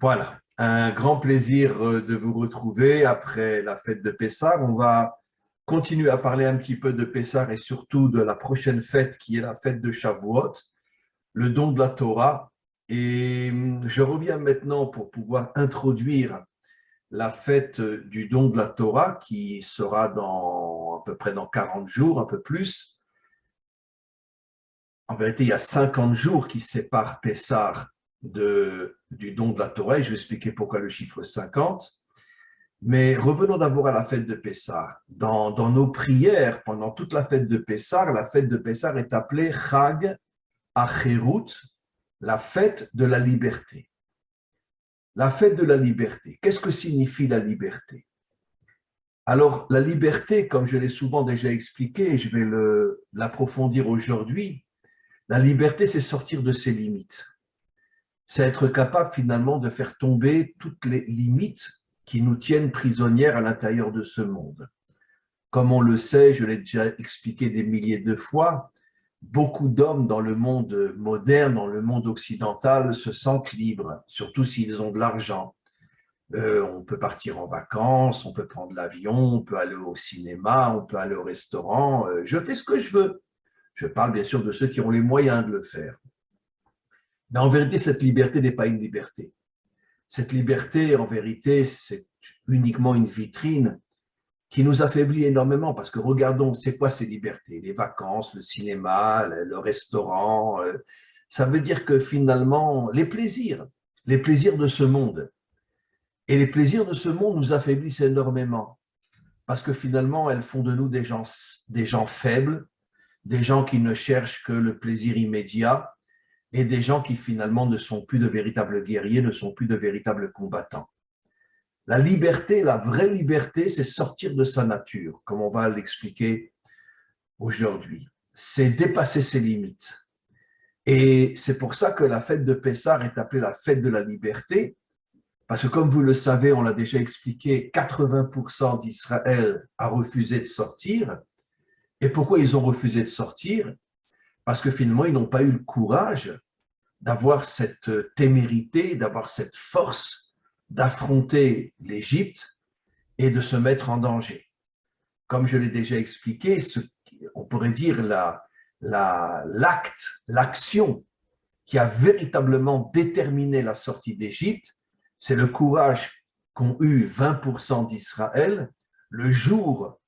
Voilà, un grand plaisir de vous retrouver après la fête de Pessah. On va continuer à parler un petit peu de Pessah et surtout de la prochaine fête qui est la fête de Shavuot, le don de la Torah. Et je reviens maintenant pour pouvoir introduire la fête du don de la Torah qui sera dans à peu près dans 40 jours, un peu plus. En vérité, il y a 50 jours qui séparent Pessah du don de la Torah, et je vais expliquer pourquoi le chiffre 50. Mais revenons d'abord à la fête de Pessah. Dans nos prières, pendant toute la fête de Pessah est appelée Chag HaCherut, la fête de la liberté. La fête de la liberté. Qu'est-ce que signifie la liberté? Alors, la liberté, comme je l'ai souvent déjà expliqué, et je vais l'approfondir aujourd'hui, la liberté, c'est sortir de ses limites. C'est être capable finalement de faire tomber toutes les limites qui nous tiennent prisonnières à l'intérieur de ce monde. Comme on le sait, je l'ai déjà expliqué des milliers de fois, beaucoup d'hommes dans le monde moderne, dans le monde occidental, se sentent libres, surtout s'ils ont de l'argent. On peut partir en vacances, on peut prendre l'avion, on peut aller au cinéma, on peut aller au restaurant. Je fais ce que je veux. Je parle bien sûr de ceux qui ont les moyens de le faire. Mais en vérité, cette liberté n'est pas une liberté. Cette liberté, en vérité, c'est uniquement une vitrine qui nous affaiblit énormément parce que regardons, c'est quoi ces libertés? Les vacances, le cinéma, le restaurant, ça veut dire que finalement, les plaisirs de ce monde. Et les plaisirs de ce monde nous affaiblissent énormément parce que finalement, elles font de nous des gens faibles, des gens qui ne cherchent que le plaisir immédiat, et des gens qui finalement ne sont plus de véritables guerriers, ne sont plus de véritables combattants. La liberté, la vraie liberté, c'est sortir de sa nature, comme on va l'expliquer aujourd'hui. C'est dépasser ses limites. Et c'est pour ça que la fête de Pessah est appelée la fête de la liberté, parce que comme vous le savez, on l'a déjà expliqué, 80% d'Israël a refusé de sortir. Et pourquoi ils ont refusé de sortir? Parce que finalement, ils n'ont pas eu le courage d'avoir cette témérité, d'avoir cette force d'affronter l'Égypte et de se mettre en danger. Comme je l'ai déjà expliqué, on pourrait dire l'action qui a véritablement déterminé la sortie d'Égypte, c'est le courage qu'ont eu 20% d'Israël le jour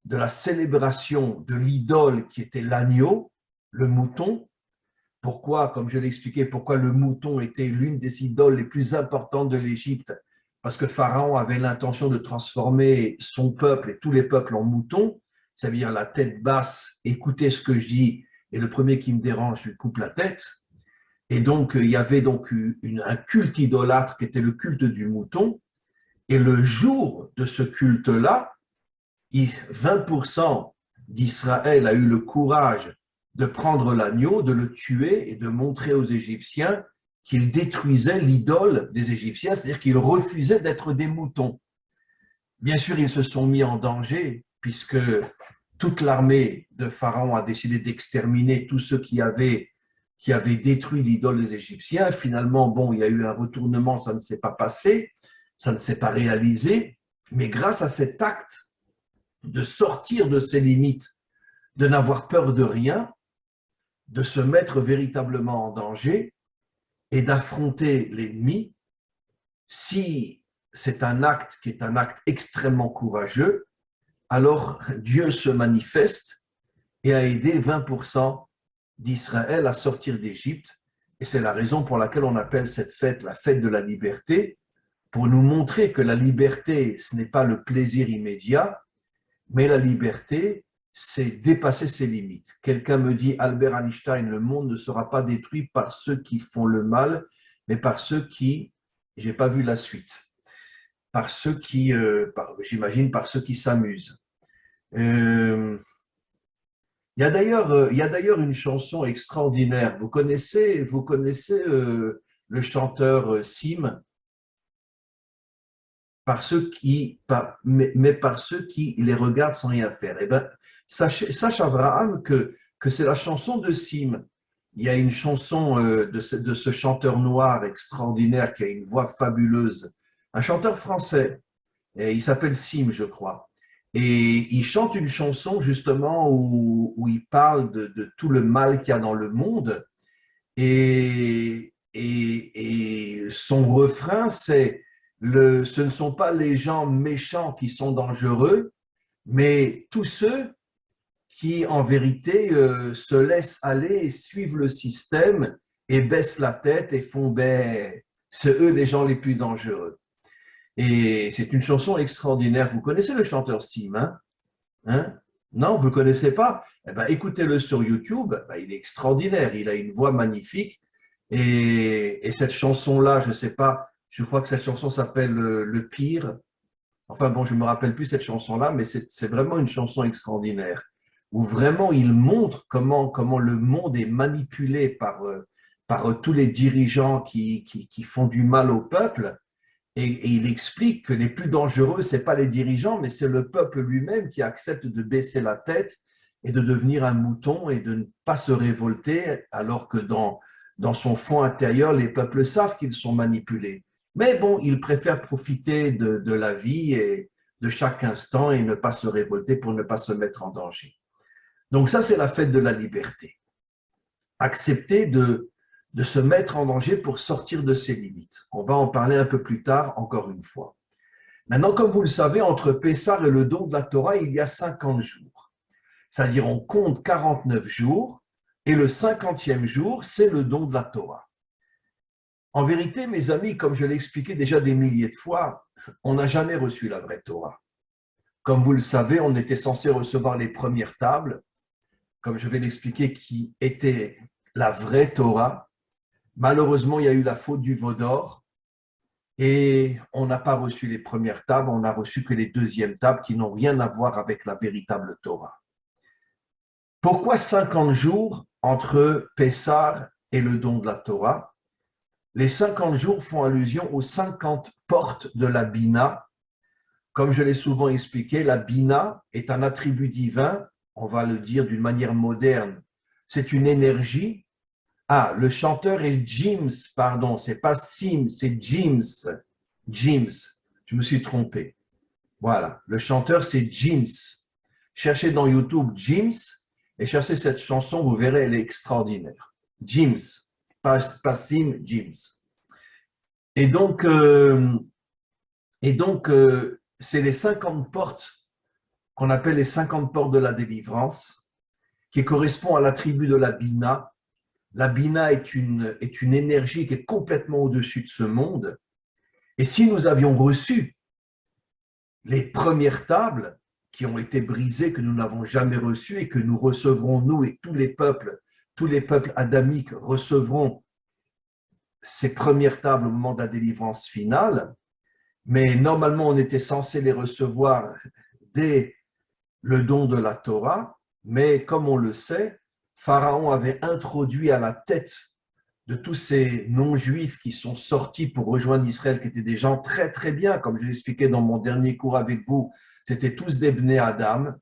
de la célébration de l'idole qui était l'agneau, le mouton. Pourquoi, comme je l'ai expliqué, pourquoi le mouton était l'une des idoles les plus importantes de l'Égypte? Parce que Pharaon avait l'intention de transformer son peuple et tous les peuples en moutons, ça veut dire la tête basse, écoutez ce que je dis, et le premier qui me dérange, je lui coupe la tête. Et donc, il y avait donc un culte idolâtre qui était le culte du mouton. Et le jour de ce culte-là, 20% d'Israël a eu le courage de prendre l'agneau, de le tuer et de montrer aux Égyptiens qu'ils détruisaient l'idole des Égyptiens, c'est-à-dire qu'ils refusaient d'être des moutons. Bien sûr, ils se sont mis en danger puisque toute l'armée de Pharaon a décidé d'exterminer tous ceux qui avaient détruit l'idole des Égyptiens. Finalement, bon, il y a eu un retournement, ça ne s'est pas passé, ça ne s'est pas réalisé, mais grâce à cet acte de sortir de ses limites, de n'avoir peur de rien, de se mettre véritablement en danger et d'affronter l'ennemi, si c'est un acte qui est un acte extrêmement courageux, alors Dieu se manifeste et a aidé 20% d'Israël à sortir d'Égypte. Et c'est la raison pour laquelle on appelle cette fête la fête de la liberté, pour nous montrer que la liberté, ce n'est pas le plaisir immédiat, mais la liberté, c'est dépasser ses limites. Quelqu'un me dit, Albert Einstein, le monde ne sera pas détruit par ceux qui font le mal, mais par ceux qui, j'ai pas vu la suite, par ceux qui, j'imagine, par ceux qui s'amusent. Il y a d'ailleurs une chanson extraordinaire. Vous connaissez le chanteur Sim, mais par ceux qui les regardent sans rien faire. Eh bien, sache Abraham que c'est la chanson de Sim il y a une chanson de ce chanteur noir extraordinaire qui a une voix fabuleuse, un chanteur français, et il s'appelle Sim, je crois. Et il chante une chanson justement où il parle de tout le mal qu'il y a dans le monde. Et son refrain, c'est ce ne sont pas les gens méchants qui sont dangereux, mais tous ceux qui, en vérité, se laissent aller et suivent le système et baissent la tête et font, ben, c'est eux les gens les plus dangereux. Et c'est une chanson extraordinaire. Vous connaissez le chanteur Sim, hein? Hein? Non, vous ne le connaissez pas? Eh ben, écoutez-le sur YouTube. Ben, il est extraordinaire. Il a une voix magnifique. Et cette chanson-là, je ne sais pas, je crois que cette chanson s'appelle Le Pire. Enfin bon, je ne me rappelle plus cette chanson-là, mais c'est vraiment une chanson extraordinaire, où vraiment il montre comment le monde est manipulé par tous les dirigeants qui font du mal au peuple. Et il explique que les plus dangereux, ce n'est pas les dirigeants, mais c'est le peuple lui-même qui accepte de baisser la tête et de devenir un mouton et de ne pas se révolter, alors que dans son fond intérieur, les peuples savent qu'ils sont manipulés. Mais bon, ils préfèrent profiter de la vie et de chaque instant et ne pas se révolter pour ne pas se mettre en danger. Donc ça, c'est la fête de la liberté. Accepter de se mettre en danger pour sortir de ses limites. On va en parler un peu plus tard, encore une fois. Maintenant, comme vous le savez, entre Pessah et le don de la Torah, il y a 50 jours. C'est-à-dire, on compte 49 jours, et le 50e jour, c'est le don de la Torah. En vérité, mes amis, comme je l'ai expliqué déjà des milliers de fois, on n'a jamais reçu la vraie Torah. Comme vous le savez, on était censé recevoir les premières tables, comme je vais l'expliquer, qui étaient la vraie Torah. Malheureusement, il y a eu la faute du veau d'or et on n'a pas reçu les premières tables, on n'a reçu que les deuxièmes tables qui n'ont rien à voir avec la véritable Torah. Pourquoi 50 jours entre Pessah et le don de la Torah? Les 50 jours font allusion aux 50 portes de la Bina. Comme je l'ai souvent expliqué, la Bina est un attribut divin, on va le dire d'une manière moderne. C'est une énergie. Ah, le chanteur est James, pardon, c'est pas Sim, c'est James. James, je me suis trompé. Voilà, le chanteur c'est James. Cherchez dans YouTube James et cherchez cette chanson, vous verrez, elle est extraordinaire. James, pas Sim, James. Et donc, c'est les 50 portes qu'on appelle les 50 portes de la délivrance, qui correspond à l'attribut de la Bina. La Bina est une énergie qui est complètement au-dessus de ce monde. Et si nous avions reçu les premières tables qui ont été brisées, que nous n'avons jamais reçues et que nous recevrons, nous et tous les peuples adamiques recevront ces premières tables au moment de la délivrance finale, mais normalement on était censé les recevoir dès le don de la Torah, mais comme on le sait, Pharaon avait introduit à la tête de tous ces non-juifs qui sont sortis pour rejoindre Israël, qui étaient des gens très très bien, comme je l'expliquais dans mon dernier cours avec vous, c'était tous des Bnei Adam,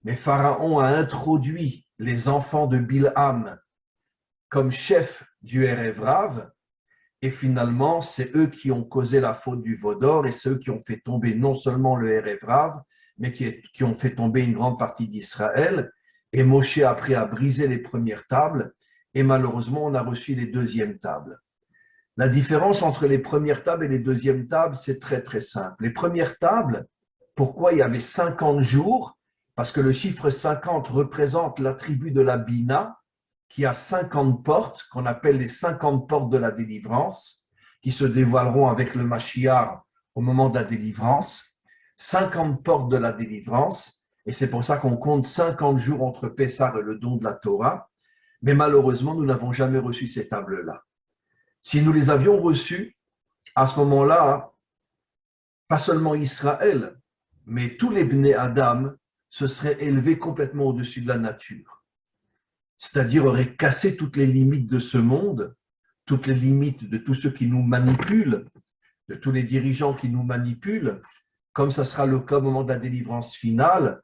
mais Pharaon a introduit les enfants de Bilham comme chefs du Erev Rav, et finalement, c'est eux qui ont causé la faute du veau d'or et ceux qui ont fait tomber non seulement le Erev Rav, mais qui ont fait tomber une grande partie d'Israël. Et Moshe, après, a brisé les premières tables et malheureusement, on a reçu les deuxièmes tables. La différence entre les premières tables et les deuxièmes tables, c'est très, très simple. Les premières tables, pourquoi il y avait 50 jours? Parce que le chiffre 50 représente l'attribut de la Bina, qui a 50 portes, qu'on appelle les 50 portes de la délivrance, qui se dévoileront avec le Mashiach au moment de la délivrance. 50 portes de la délivrance, et c'est pour ça qu'on compte 50 jours entre Pessah et le don de la Torah, mais malheureusement, nous n'avons jamais reçu ces tables-là. Si nous les avions reçues, à ce moment-là, pas seulement Israël, mais tous les Bnei Adam se seraient élevés complètement au-dessus de la nature. C'est-à-dire auraient cassé toutes les limites de ce monde, toutes les limites de tous ceux qui nous manipulent, de tous les dirigeants qui nous manipulent, comme ça sera le cas au moment de la délivrance finale,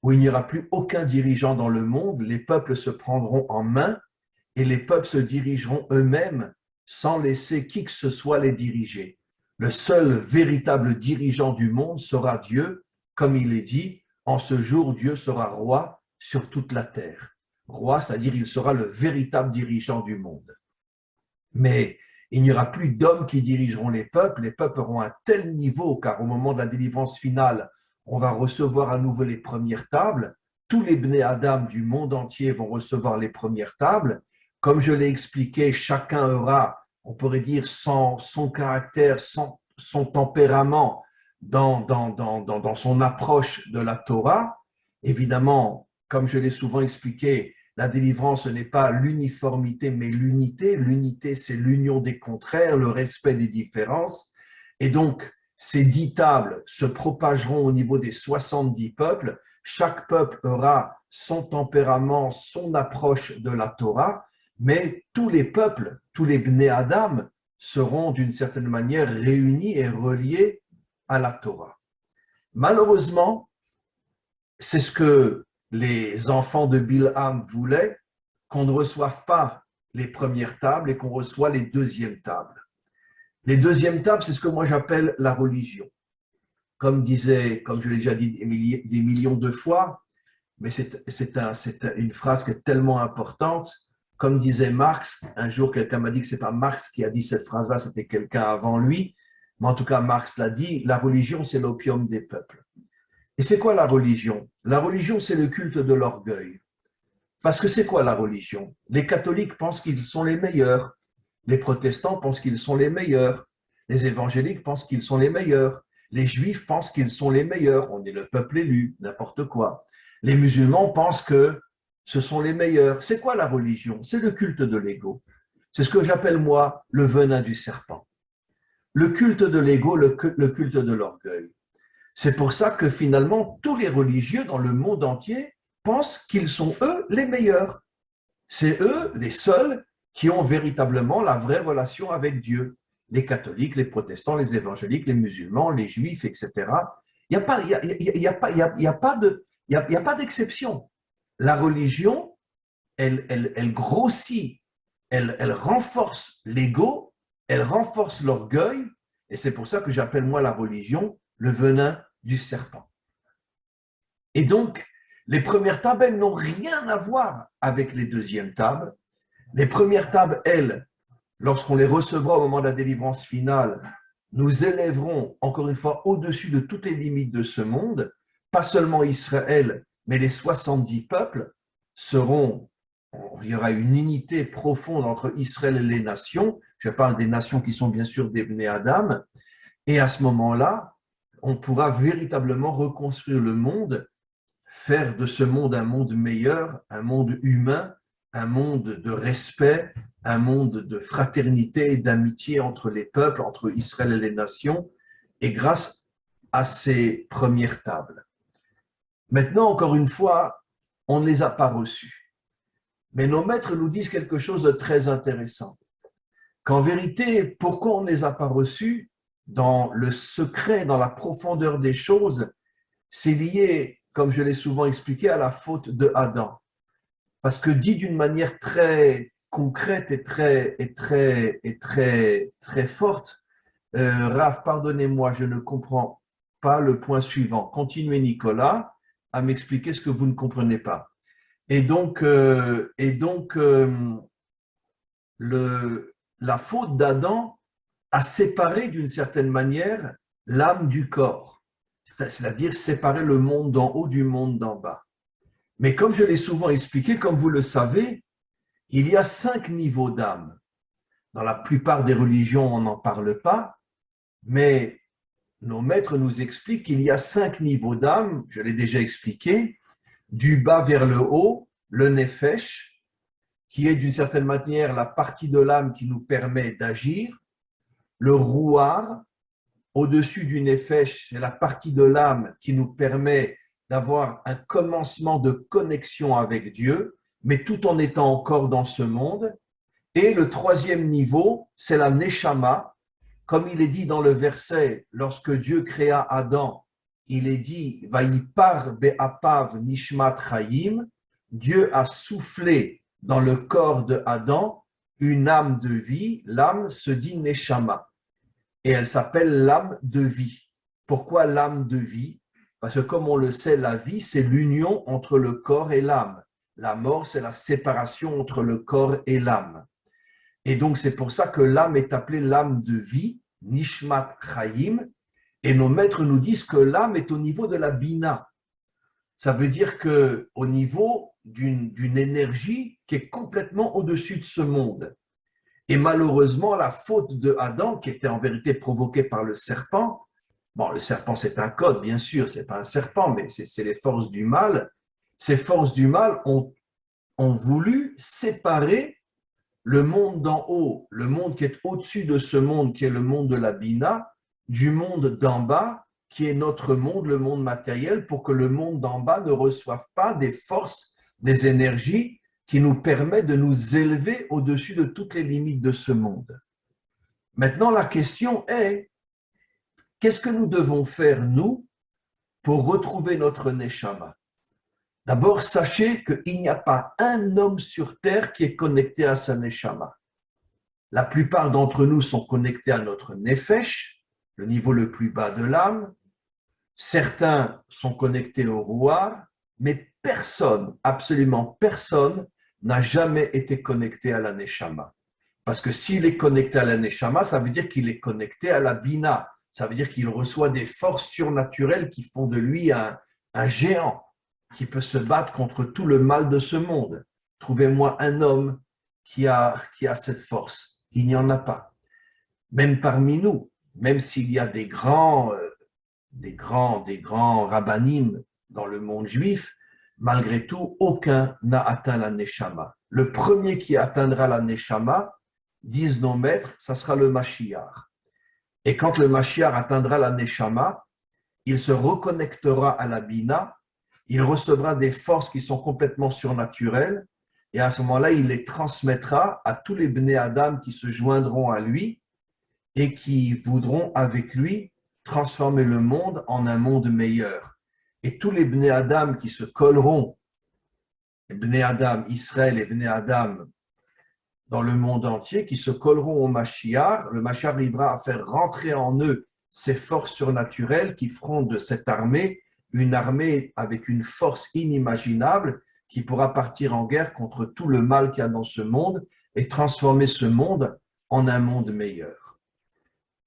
où il n'y aura plus aucun dirigeant dans le monde, les peuples se prendront en main et les peuples se dirigeront eux-mêmes sans laisser qui que ce soit les diriger. Le seul véritable dirigeant du monde sera Dieu, comme il est dit, en ce jour Dieu sera roi sur toute la terre. Roi, c'est-à-dire il sera le véritable dirigeant du monde. Mais il n'y aura plus d'hommes qui dirigeront les peuples auront un tel niveau, car au moment de la délivrance finale, on va recevoir à nouveau les premières tables, tous les Bnei Adam du monde entier vont recevoir les premières tables. Comme je l'ai expliqué, chacun aura, on pourrait dire, son caractère, son tempérament dans son approche de la Torah. Évidemment, comme je l'ai souvent expliqué, la délivrance, ce n'est pas l'uniformité, mais l'unité. L'unité, c'est l'union des contraires, le respect des différences. Et donc, ces 10 tables se propageront au niveau des 70 peuples. Chaque peuple aura son tempérament, son approche de la Torah, mais tous les peuples, tous les Bnei Adam seront d'une certaine manière réunis et reliés à la Torah. Malheureusement, c'est ce que les enfants de Bilham voulaient, qu'on ne reçoive pas les premières tables et qu'on reçoit les deuxièmes tables. Les deuxièmes tables, c'est ce que moi j'appelle la religion. Comme je l'ai déjà dit des millions de fois, mais c'est une phrase qui est tellement importante. Comme disait Marx, un jour quelqu'un m'a dit que ce n'est pas Marx qui a dit cette phrase-là, c'était quelqu'un avant lui, mais en tout cas Marx l'a dit, la religion c'est l'opium des peuples. Et c'est quoi la religion? La religion, c'est le culte de l'orgueil. Parce que c'est quoi la religion? Les catholiques pensent qu'ils sont les meilleurs. Les protestants pensent qu'ils sont les meilleurs. Les évangéliques pensent qu'ils sont les meilleurs. Les juifs pensent qu'ils sont les meilleurs. On est le peuple élu, n'importe quoi. Les musulmans pensent que ce sont les meilleurs. C'est quoi la religion? C'est le culte de l'ego. C'est ce que j'appelle, moi, le venin du serpent. Le culte de l'ego, le culte de l'orgueil. C'est pour ça que finalement, tous les religieux dans le monde entier pensent qu'ils sont eux les meilleurs. C'est eux les seuls qui ont véritablement la vraie relation avec Dieu. Les catholiques, les protestants, les évangéliques, les musulmans, les juifs, etc. Il n'y a pas d'exception. La religion, elle grossit, elle renforce l'ego, elle renforce l'orgueil, et c'est pour ça que j'appelle moi la religion le venin du serpent. Et donc, les premières tables, elles n'ont rien à voir avec les deuxièmes tables. Les premières tables, elles, lorsqu'on les recevra au moment de la délivrance finale, nous élèverons encore une fois au-dessus de toutes les limites de ce monde. Pas seulement Israël, mais les 70 peuples seront, il y aura une unité profonde entre Israël et les nations. Je parle des nations qui sont bien sûr des Bnei Adam. Et à ce moment-là, on pourra véritablement reconstruire le monde, faire de ce monde un monde meilleur, un monde humain, un monde de respect, un monde de fraternité et d'amitié entre les peuples, entre Israël et les nations, et grâce à ces premières tables. Maintenant, encore une fois, on ne les a pas reçues. Mais nos maîtres nous disent quelque chose de très intéressant. Qu'en vérité, pourquoi on ne les a pas reçues? Dans le secret, dans la profondeur des choses, c'est lié, comme je l'ai souvent expliqué, à la faute de Adam. Parce que dit d'une manière très concrète et très forte, Raph, pardonnez-moi, je ne comprends pas le point suivant. Continuez, Nicolas, à m'expliquer ce que vous ne comprenez pas. Et donc la faute d'Adam a séparé d'une certaine manière l'âme du corps, c'est-à-dire séparer le monde d'en haut du monde d'en bas. Mais comme je l'ai souvent expliqué, comme vous le savez, il y a 5 niveaux d'âme. Dans la plupart des religions, on n'en parle pas, mais nos maîtres nous expliquent qu'il y a 5 niveaux d'âme, je l'ai déjà expliqué, du bas vers le haut, le nefesh, qui est d'une certaine manière la partie de l'âme qui nous permet d'agir, le rouar, au-dessus du nefesh, c'est la partie de l'âme qui nous permet d'avoir un commencement de connexion avec Dieu, mais tout en étant encore dans ce monde. Et le 3e niveau, c'est la neshama, comme il est dit dans le verset, lorsque Dieu créa Adam, il est dit, Vayipar be'apav nishmat chayim, Dieu a soufflé dans le corps de Adam une âme de vie. L'âme se dit Neshama et elle s'appelle l'âme de vie. Pourquoi l'âme de vie? Parce que comme on le sait, la vie, c'est l'union entre le corps et l'âme. La mort, c'est la séparation entre le corps et l'âme. Et donc, c'est pour ça que l'âme est appelée l'âme de vie, Nishmat Chaim, et nos maîtres nous disent que l'âme est au niveau de la Bina. Ça veut dire qu'au niveau d'une énergie qui est complètement au-dessus de ce monde. Et malheureusement, la faute de Adam, qui était en vérité provoquée par le serpent, bon, le serpent c'est un code, bien sûr, c'est pas un serpent, mais c'est les forces du mal. Ces forces du mal ont voulu séparer le monde d'en haut, le monde qui est au-dessus de ce monde, qui est le monde de la Bina, du monde d'en bas, qui est notre monde, le monde matériel, pour que le monde d'en bas ne reçoive pas des forces, des énergies qui nous permettent de nous élever au-dessus de toutes les limites de ce monde. Maintenant, la question est, qu'est-ce que nous devons faire, nous, pour retrouver notre Neshama? D'abord, sachez qu'il n'y a pas un homme sur terre qui est connecté à sa Neshama. La plupart d'entre nous sont connectés à notre Nefesh, le niveau le plus bas de l'âme. Certains sont connectés au Ruach, mais personne, absolument personne, n'a jamais été connecté à la Neshama. Parce que s'il est connecté à la Neshama, ça veut dire qu'il est connecté à la Bina. Ça veut dire qu'il reçoit des forces surnaturelles qui font de lui un géant qui peut se battre contre tout le mal de ce monde. Trouvez-moi un homme qui a cette force. Il n'y en a pas. Même parmi nous, même s'il y a des grands rabbanim dans le monde juif, malgré tout, aucun n'a atteint la Neshama. Le premier qui atteindra la Neshama, disent nos maîtres, ça sera le Mashiach. Et quand le Mashiach atteindra la Neshama, il se reconnectera à la Bina, il recevra des forces qui sont complètement surnaturelles, et à ce moment-là, il les transmettra à tous les Bnei Adam qui se joindront à lui et qui voudront avec lui transformer le monde en un monde meilleur. Et tous les Bnei Adam qui se colleront, les Bnei Adam Israël et Bnei Adam dans le monde entier, qui se colleront au Mashiach, le Mashiach arrivera à faire rentrer en eux ces forces surnaturelles qui feront de cette armée une armée avec une force inimaginable qui pourra partir en guerre contre tout le mal qu'il y a dans ce monde et transformer ce monde en un monde meilleur.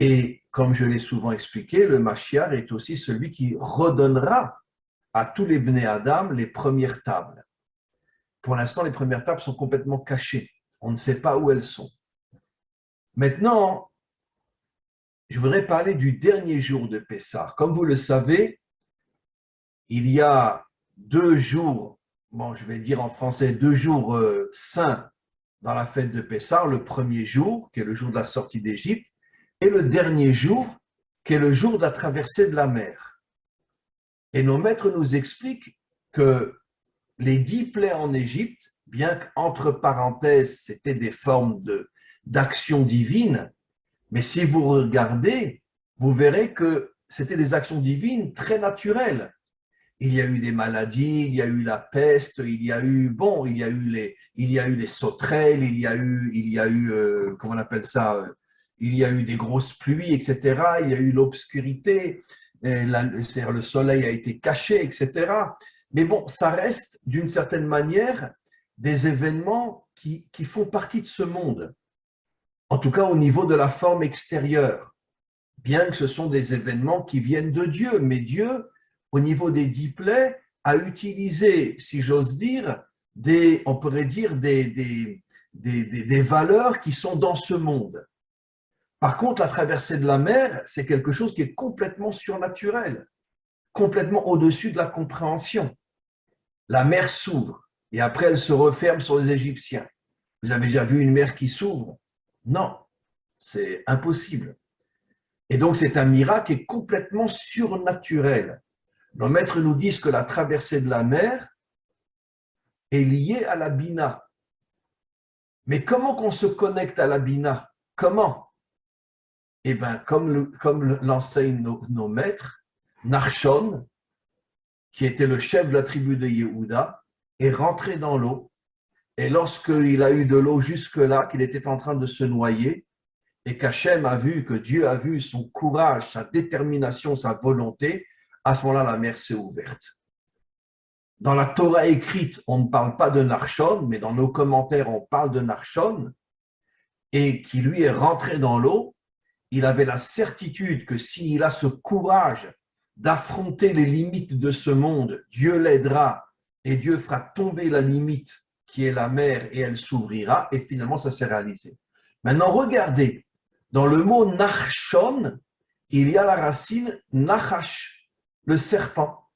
Et comme je l'ai souvent expliqué, le Mashiach est aussi celui qui redonnera à tous les Bnei Adam les premières tables. Pour l'instant, les premières tables sont complètement cachées. On ne sait pas où elles sont. Maintenant, je voudrais parler du dernier jour de Pessah. Comme vous le savez, il y a 2 jours, bon, je vais dire en français 2 jours saints dans la fête de Pessah. Le premier jour, qui est le jour de la sortie d'Égypte, et le dernier jour, qui est le jour de la traversée de la mer. Et nos maîtres nous expliquent que les 10 plaies en Égypte, bien qu'entre parenthèses, c'était des formes d'action divine, mais si vous regardez, vous verrez que c'était des actions divines très naturelles. Il y a eu des maladies, il y a eu la peste, il y a eu les sauterelles, il y a eu comment on appelle ça, il y a eu des grosses pluies, etc. Il y a eu l'obscurité, c'est-à-dire le soleil a été caché, etc. Mais bon, ça reste d'une certaine manière des événements qui font partie de ce monde, en tout cas au niveau de la forme extérieure, bien que ce sont des événements qui viennent de Dieu, mais Dieu, au niveau des 10 plaies, a utilisé, si j'ose dire, on pourrait dire des valeurs qui sont dans ce monde. Par contre, la traversée de la mer, c'est quelque chose qui est complètement surnaturel, complètement au-dessus de la compréhension. La mer s'ouvre et après elle se referme sur les Égyptiens. Vous avez déjà vu une mer qui s'ouvre? Non, c'est impossible. Et donc c'est un miracle qui est complètement surnaturel. Nos maîtres nous disent que la traversée de la mer est liée à la Bina. Mais comment qu'on se connecte à la Bina? Comment? Eh bien, comme l'enseignent nos maîtres, Nachshon, qui était le chef de la tribu de Yehuda, est rentré dans l'eau Et lorsqu'il a eu de l'eau jusque-là, qu'il était en train de se noyer, et qu'Hachem a vu, que Dieu a vu son courage, sa détermination, sa volonté, à ce moment-là, la mer s'est ouverte. Dans la Torah écrite, on ne parle pas de Narshon, mais dans nos commentaires, on parle de Narshon, et qui lui est rentré dans l'eau. Il avait la certitude que s'il a ce courage d'affronter les limites de ce monde, Dieu l'aidera et Dieu fera tomber la limite qui est la mer et elle s'ouvrira, et finalement ça s'est réalisé. Maintenant regardez, dans le mot Narshon, il y a la racine Nachash, le serpent.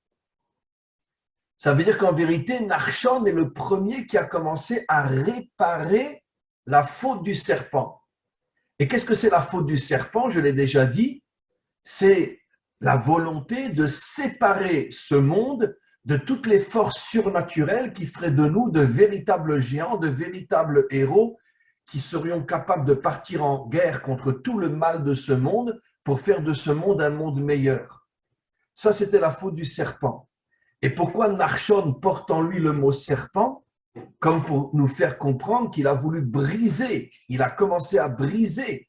Ça veut dire qu'en vérité, Narshon est le premier qui a commencé à réparer la faute du serpent. Et qu'est-ce que c'est la faute du serpent? Je l'ai déjà dit, c'est la volonté de séparer ce monde de toutes les forces surnaturelles qui feraient de nous de véritables géants, de véritables héros qui serions capables de partir en guerre contre tout le mal de ce monde pour faire de ce monde un monde meilleur. Ça, c'était la faute du serpent. Et pourquoi Narshon porte en lui le mot serpent? Comme pour nous faire comprendre qu'il a voulu briser, il a commencé à briser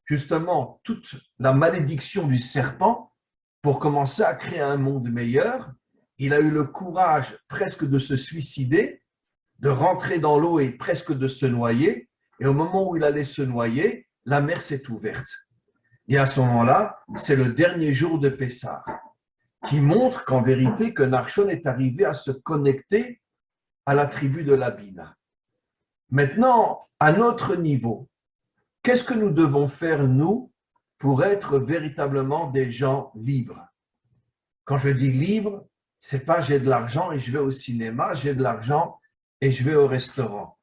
justement toute la malédiction du serpent pour commencer à créer un monde meilleur. Il a eu le courage presque de se suicider, de rentrer dans l'eau et presque de se noyer. Et au moment où il allait se noyer, la mer s'est ouverte. Et à ce moment-là, c'est le dernier jour de Pessah qui montre qu'en vérité, que Narshon est arrivé à se connecter à la tribu de la Bina. Maintenant, à notre niveau, qu'est-ce que nous devons faire, nous, pour être véritablement des gens libres? Quand je dis libre, c'est pas j'ai de l'argent et je vais au cinéma, j'ai de l'argent et je vais au restaurant.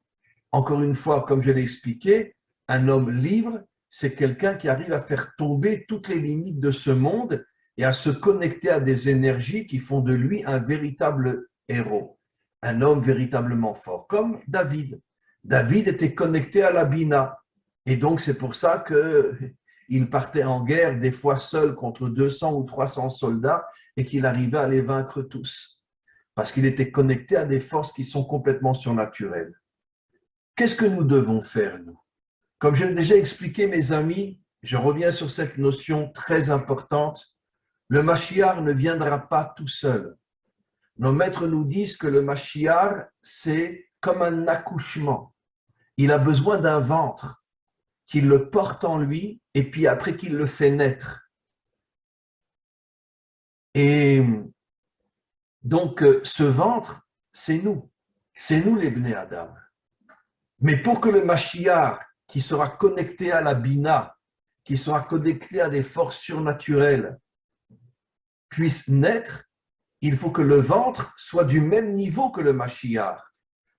Encore une fois, comme je l'ai expliqué, un homme libre, c'est quelqu'un qui arrive à faire tomber toutes les limites de ce monde et à se connecter à des énergies qui font de lui un véritable héros, un homme véritablement fort, comme David. David était connecté à la Bina. Et donc, c'est pour ça qu'il partait en guerre, des fois seul contre 200 ou 300 soldats, et qu'il arrivait à les vaincre tous. Parce qu'il était connecté à des forces qui sont complètement surnaturelles. Qu'est-ce que nous devons faire, nous? Comme je l'ai déjà expliqué, mes amis, je reviens sur cette notion très importante. Le Mashiach ne viendra pas tout seul. Nos maîtres nous disent que le Mashiach, c'est comme un accouchement. Il a besoin d'un ventre, qu'il le porte en lui, et puis après qu'il le fait naître. Et donc, ce ventre, c'est nous les Bnei Adam. Mais pour que le Mashiach, qui sera connecté à la Bina, qui sera connecté à des forces surnaturelles, puisse naître, il faut que le ventre soit du même niveau que le Mashiach.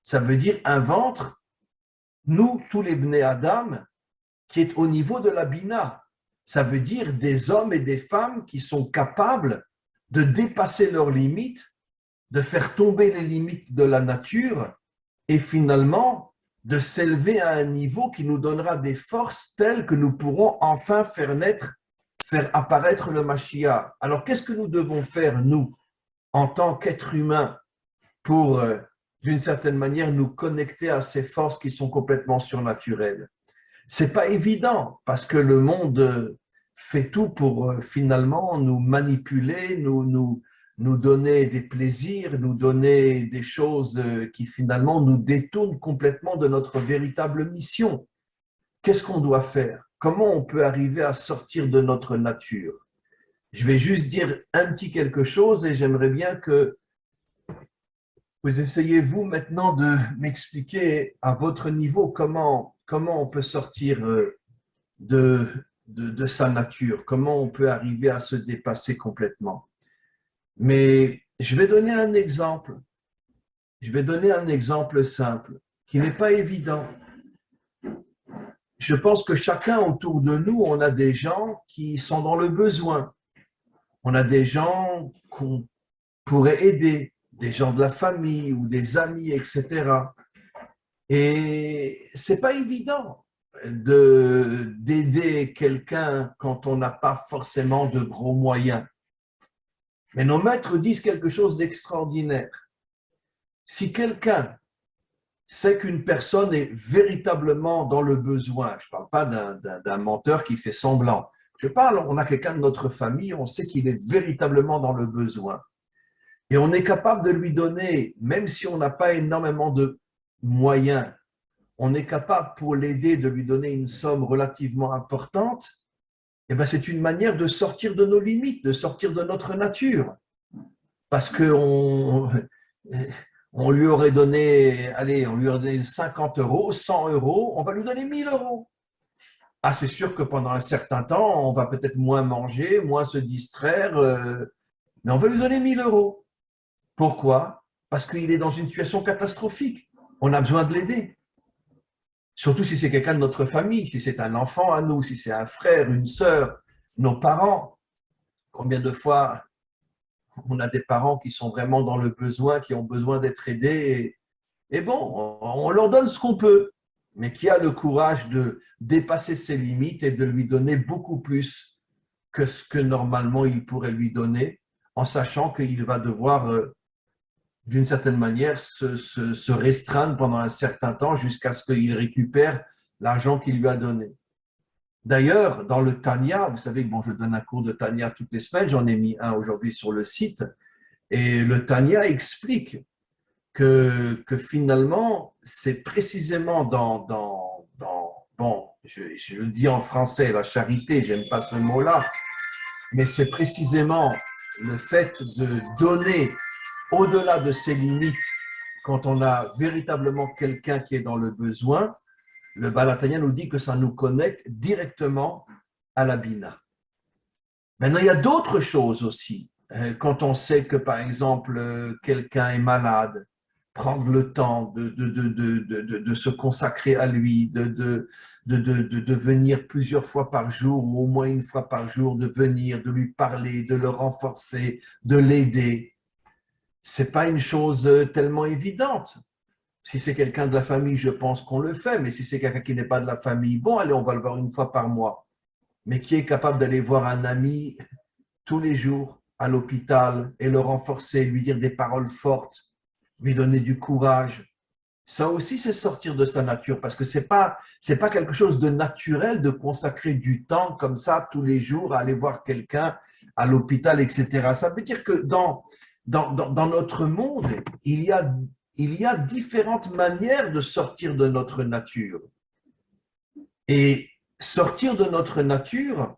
Ça veut dire un ventre, nous, tous les Bnei Adam, qui est au niveau de la Bina. Ça veut dire des hommes et des femmes qui sont capables de dépasser leurs limites, de faire tomber les limites de la nature et finalement de s'élever à un niveau qui nous donnera des forces telles que nous pourrons enfin faire naître, faire apparaître le Mashiach. Alors, qu'est-ce que nous devons faire, nous, en tant qu'êtres humains, pour, d'une certaine manière, nous connecter à ces forces qui sont complètement surnaturelles? C'est pas évident, parce que le monde fait tout pour finalement nous manipuler, nous donner des plaisirs, nous donner des choses qui finalement nous détournent complètement de notre véritable mission. Qu'est-ce qu'on doit faire? Comment on peut arriver à sortir de notre nature? Je vais juste dire un petit quelque chose et j'aimerais bien que vous essayez, vous, maintenant de m'expliquer à votre niveau comment on peut sortir de sa nature, comment on peut arriver à se dépasser complètement. Mais je vais donner un exemple. Je vais donner un exemple simple, qui n'est pas évident. Je pense que chacun autour de nous, on a des gens qui sont dans le besoin. On a des gens qu'on pourrait aider, des gens de la famille ou des amis, etc. Et c'est pas évident d'aider quelqu'un quand on n'a pas forcément de gros moyens. Mais nos maîtres disent quelque chose d'extraordinaire. Si quelqu'un c'est qu'une personne est véritablement dans le besoin. Je ne parle pas d'un menteur qui fait semblant. Je parle, on a quelqu'un de notre famille, on sait qu'il est véritablement dans le besoin. Et on est capable de lui donner, même si on n'a pas énormément de moyens, on est capable pour l'aider de lui donner une somme relativement importante, eh bien c'est une manière de sortir de nos limites, de sortir de notre nature. Parce qu'on on lui aurait donné, allez, on lui aurait donné 50 euros, 100 euros, on va lui donner 1000 euros. Ah, c'est sûr que pendant un certain temps, on va peut-être moins manger, moins se distraire, mais on va lui donner 1000 euros. Pourquoi? Parce qu'il est dans une situation catastrophique. On a besoin de l'aider. Surtout si c'est quelqu'un de notre famille, si c'est un enfant à nous, si c'est un frère, une sœur, nos parents. Combien de fois on a des parents qui sont vraiment dans le besoin, qui ont besoin d'être aidés. Et bon, on leur donne ce qu'on peut, mais qui a le courage de dépasser ses limites et de lui donner beaucoup plus que ce que normalement il pourrait lui donner, en sachant qu'il va devoir, d'une certaine manière, se restreindre pendant un certain temps jusqu'à ce qu'il récupère l'argent qu'il lui a donné. D'ailleurs, dans le Tanya, vous savez, bon, je donne un cours de Tanya toutes les semaines, j'en ai mis un aujourd'hui sur le site, et le Tanya explique que finalement, c'est précisément bon, je le dis en français, la charité, j'aime pas ce mot-là, mais c'est précisément le fait de donner au-delà de ses limites quand on a véritablement quelqu'un qui est dans le besoin. Le Baal HaTanya nous dit que ça nous connecte directement à la Bina. Maintenant, il y a d'autres choses aussi. Quand on sait que, par exemple, quelqu'un est malade, prendre le temps de se consacrer à lui, de venir plusieurs fois par jour ou au moins une fois par jour, de venir, de lui parler, de le renforcer, de l'aider. Ce n'est pas une chose tellement évidente. Si c'est quelqu'un de la famille, je pense qu'on le fait, mais si c'est quelqu'un qui n'est pas de la famille, bon, allez, on va le voir une fois par mois. Mais qui est capable d'aller voir un ami tous les jours à l'hôpital et le renforcer, lui dire des paroles fortes, lui donner du courage. Ça aussi, c'est sortir de sa nature, parce que c'est pas quelque chose de naturel de consacrer du temps comme ça tous les jours à aller voir quelqu'un à l'hôpital, etc. Ça veut dire que dans notre monde, il y a différentes manières de sortir de notre nature. Et sortir de notre nature,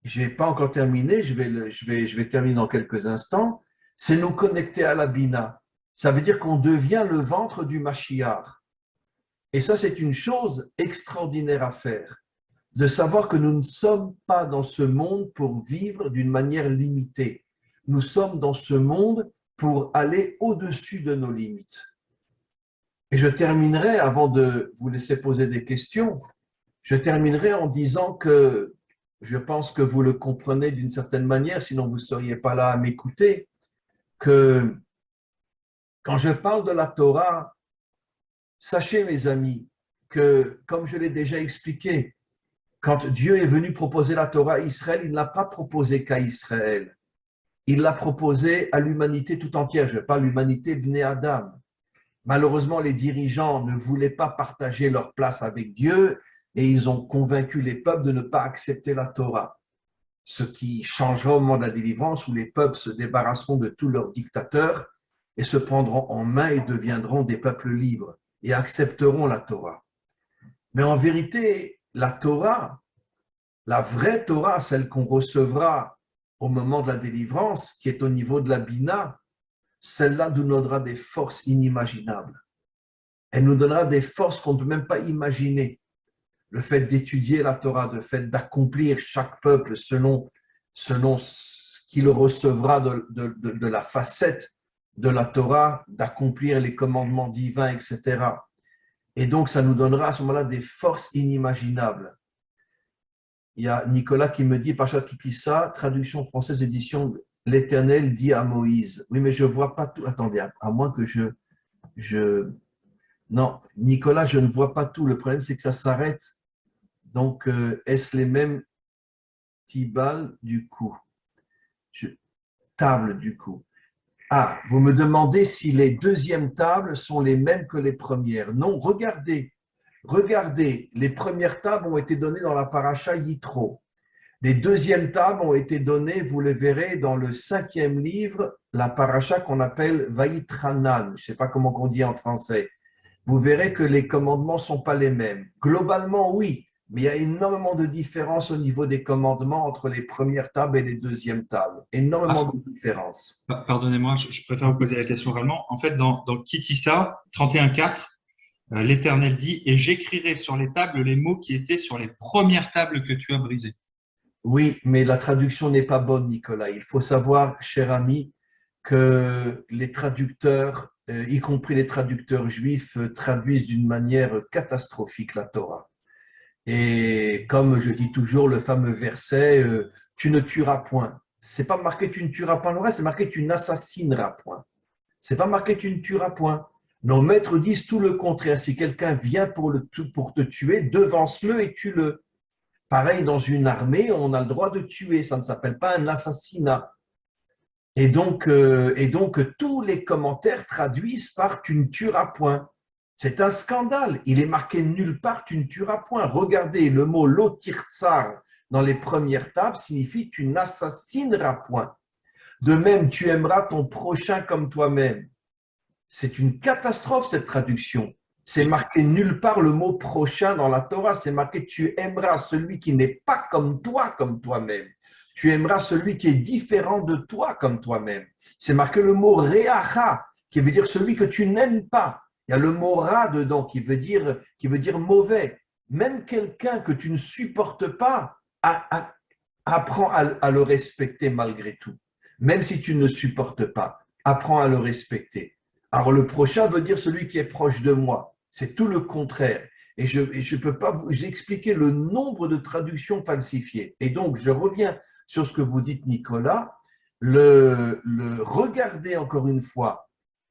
je n'ai pas encore terminé, je vais terminer dans quelques instants, c'est nous connecter à la Bina. Ça veut dire qu'on devient le ventre du Mashiach. Et ça, c'est une chose extraordinaire à faire, de savoir que nous ne sommes pas dans ce monde pour vivre d'une manière limitée. Nous sommes dans ce monde pour aller au-dessus de nos limites. Et je terminerai, avant de vous laisser poser des questions, je terminerai en disant que je pense que vous le comprenez d'une certaine manière, sinon vous ne seriez pas là à m'écouter, que quand je parle de la Torah, sachez mes amis que, comme je l'ai déjà expliqué, quand Dieu est venu proposer la Torah à Israël, il ne l'a pas proposé qu'à Israël. Il l'a proposé à l'humanité tout entière. Je parle de l'humanité Bnei Adam. Malheureusement, les dirigeants ne voulaient pas partager leur place avec Dieu et ils ont convaincu les peuples de ne pas accepter la Torah. Ce qui changera au moment de la délivrance où les peuples se débarrasseront de tous leurs dictateurs et se prendront en main et deviendront des peuples libres et accepteront la Torah. Mais en vérité, la Torah, la vraie Torah, celle qu'on recevra au moment de la délivrance, qui est au niveau de la Bina, celle-là nous donnera des forces inimaginables. Elle nous donnera des forces qu'on ne peut même pas imaginer. Le fait d'étudier la Torah, le fait d'accomplir chaque peuple selon ce qu'il recevra de la facette de la Torah, d'accomplir les commandements divins, etc. Et donc, ça nous donnera à ce moment-là des forces inimaginables. Il y a Nicolas qui me dit, Parashat Ki Tisa, traduction française, édition L'Éternel dit à Moïse. Oui, mais je ne vois pas tout. Attendez, à moins que Non, Nicolas, je ne vois pas tout. Le problème, c'est que ça s'arrête. Donc, est-ce les mêmes tibales du coup? Table du coup. Ah, vous me demandez si les deuxièmes tables sont les mêmes que les premières. Non, regardez, les premières tables ont été données dans la paracha Yitro. Les deuxièmes tables ont été données, vous le verrez, dans le 5e livre, la paracha qu'on appelle Vayitranan. Je ne sais pas comment on dit en français. Vous verrez que les commandements ne sont pas les mêmes. Globalement, oui, mais il y a énormément de différences au niveau des commandements entre les premières tables et les deuxièmes tables. Énormément Ah, de différences. pardonnez-moi, je préfère vous poser la question vraiment. En fait, dans Kitissa 31.4, l'Éternel dit, et j'écrirai sur les tables les mots qui étaient sur les premières tables que tu as brisées. Oui, mais la traduction n'est pas bonne, Nicolas. Il faut savoir, cher ami, que les traducteurs, y compris les traducteurs juifs, traduisent d'une manière catastrophique la Torah. Et comme je dis toujours, le fameux verset tu ne tueras point. C'est pas marqué tu ne tueras point le reste, c'est marqué tu n'assassineras point. C'est pas marqué tu ne tueras point. Nos maîtres disent tout le contraire. Si quelqu'un vient pour te tuer, devance-le et tue-le. Pareil, dans une armée, on a le droit de tuer. Ça ne s'appelle pas un assassinat. Et donc, tous les commentaires traduisent par tu ne tueras point. C'est un scandale. Il est marqué nulle part tu ne tueras point. Regardez, le mot lotirtsar dans les premières tables signifie tu n'assassineras point. De même, tu aimeras ton prochain comme toi-même. C'est une catastrophe cette traduction. C'est marqué nulle part le mot prochain dans la Torah. C'est marqué tu aimeras celui qui n'est pas comme toi-même. Tu aimeras celui qui est différent de toi comme toi-même. C'est marqué le mot reacha, qui veut dire celui que tu n'aimes pas. Il y a le mot ra dedans qui veut dire mauvais. Même quelqu'un que tu ne supportes pas, apprends à le respecter malgré tout. Même si tu ne le supportes pas, apprends à le respecter. Alors le prochain veut dire celui qui est proche de moi. C'est tout le contraire. Et je ne peux pas vous expliquer le nombre de traductions falsifiées. Et donc, je reviens sur ce que vous dites, Nicolas. Regardez encore une fois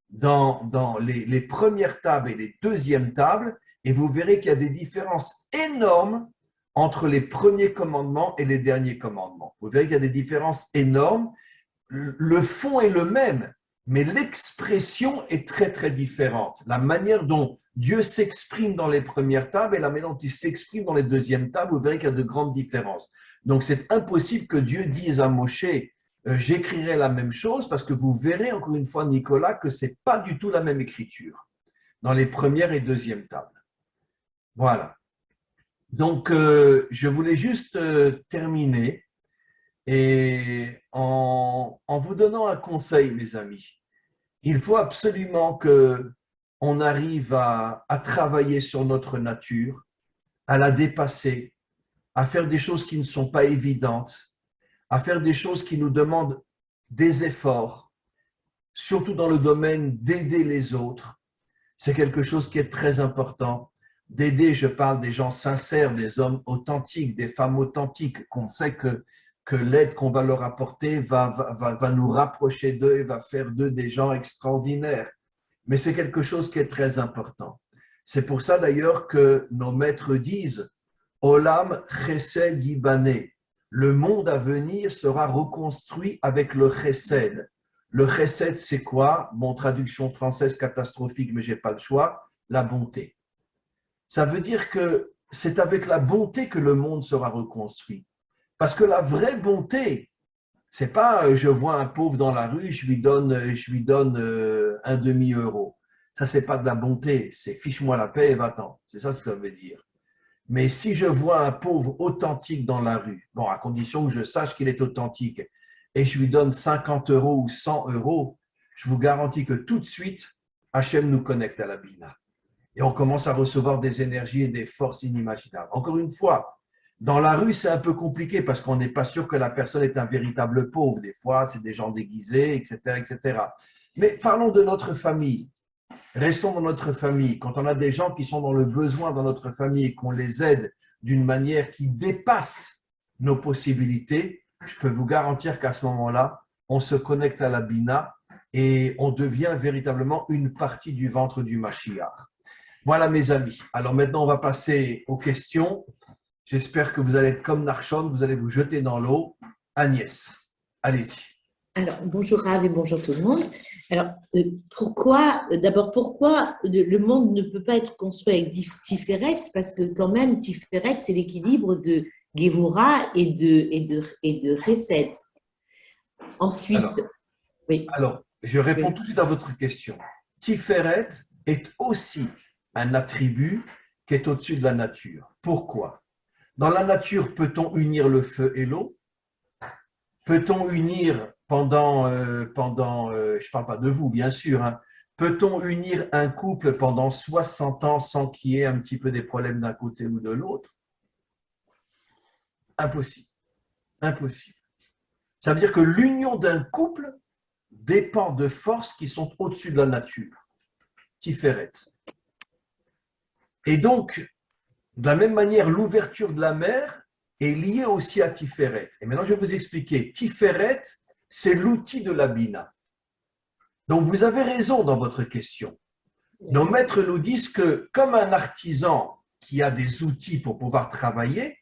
dans les premières tables et les deuxièmes tables, et vous verrez qu'il y a des différences énormes entre les premiers commandements et les derniers commandements. Vous verrez qu'il y a des différences énormes. Le fond est le même, mais l'expression est très, très différente. La manière dont Dieu s'exprime dans les premières tables et la manière dont il s'exprime dans les deuxièmes tables, vous verrez qu'il y a de grandes différences. Donc, c'est impossible que Dieu dise à Moshe, j'écrirai la même chose, parce que vous verrez encore une fois, Nicolas, que ce n'est pas du tout la même écriture dans les premières et deuxièmes tables. Voilà. Donc, je voulais juste terminer et en vous donnant un conseil, mes amis. Il faut absolument qu'on arrive à travailler sur notre nature, à la dépasser, à faire des choses qui ne sont pas évidentes, à faire des choses qui nous demandent des efforts, surtout dans le domaine d'aider les autres. C'est quelque chose qui est très important. D'aider, je parle des gens sincères, des hommes authentiques, des femmes authentiques, qu'on sait que l'aide qu'on va leur apporter va nous rapprocher d'eux et va faire d'eux des gens extraordinaires. Mais c'est quelque chose qui est très important. C'est pour ça d'ailleurs que nos maîtres disent Olam Chesed Yibane. Le monde à venir sera reconstruit avec le Chesed. Le Chesed, c'est quoi? Bon, traduction française catastrophique, mais je n'ai pas le choix. La bonté. Ça veut dire que c'est avec la bonté que le monde sera reconstruit. Parce que la vraie bonté, c'est pas je vois un pauvre dans la rue, je lui donne un demi-euro. Ça, c'est pas de la bonté, c'est fiche-moi la paix et va-t'en. C'est ça ce que ça veut dire. Mais si je vois un pauvre authentique dans la rue, bon, à condition que je sache qu'il est authentique, et je lui donne 50 euros ou 100 euros, je vous garantis que tout de suite, Hachem nous connecte à la Bina. Et on commence à recevoir des énergies et des forces inimaginables. Encore une fois, dans la rue, c'est un peu compliqué parce qu'on n'est pas sûr que la personne est un véritable pauvre. Des fois, c'est des gens déguisés, etc., etc. Mais parlons de notre famille. Restons dans notre famille. Quand on a des gens qui sont dans le besoin dans notre famille et qu'on les aide d'une manière qui dépasse nos possibilités, je peux vous garantir qu'à ce moment-là, on se connecte à la Bina et on devient véritablement une partie du ventre du Mashiach. Voilà mes amis. Alors maintenant, on va passer aux questions. J'espère que vous allez être comme Narshon, vous allez vous jeter dans l'eau. Agnès, allez-y. Alors, bonjour Rav et bonjour tout le monde. Alors, d'abord, pourquoi le monde ne peut pas être construit avec Tiferet? Parce que quand même, Tiferet, c'est l'équilibre de Gévora et de Chesed. Ensuite, Alors, oui. alors, je réponds Oui. tout de suite à votre question. Tiferet est aussi un attribut qui est au-dessus de la nature. Pourquoi? Dans la nature, peut-on unir le feu et l'eau? Peut-on unir je ne parle pas de vous, bien sûr, hein, peut-on unir un couple pendant 60 ans sans qu'il y ait un petit peu des problèmes d'un côté ou de l'autre? Impossible. Impossible. Ça veut dire que l'union d'un couple dépend de forces qui sont au-dessus de la nature. Tiferet. Et donc, de la même manière, l'ouverture de la mer est liée aussi à Tiferet. Et maintenant, je vais vous expliquer. Tiferet, c'est l'outil de la Bina. Donc, vous avez raison dans votre question. Nos maîtres nous disent que, comme un artisan qui a des outils pour pouvoir travailler,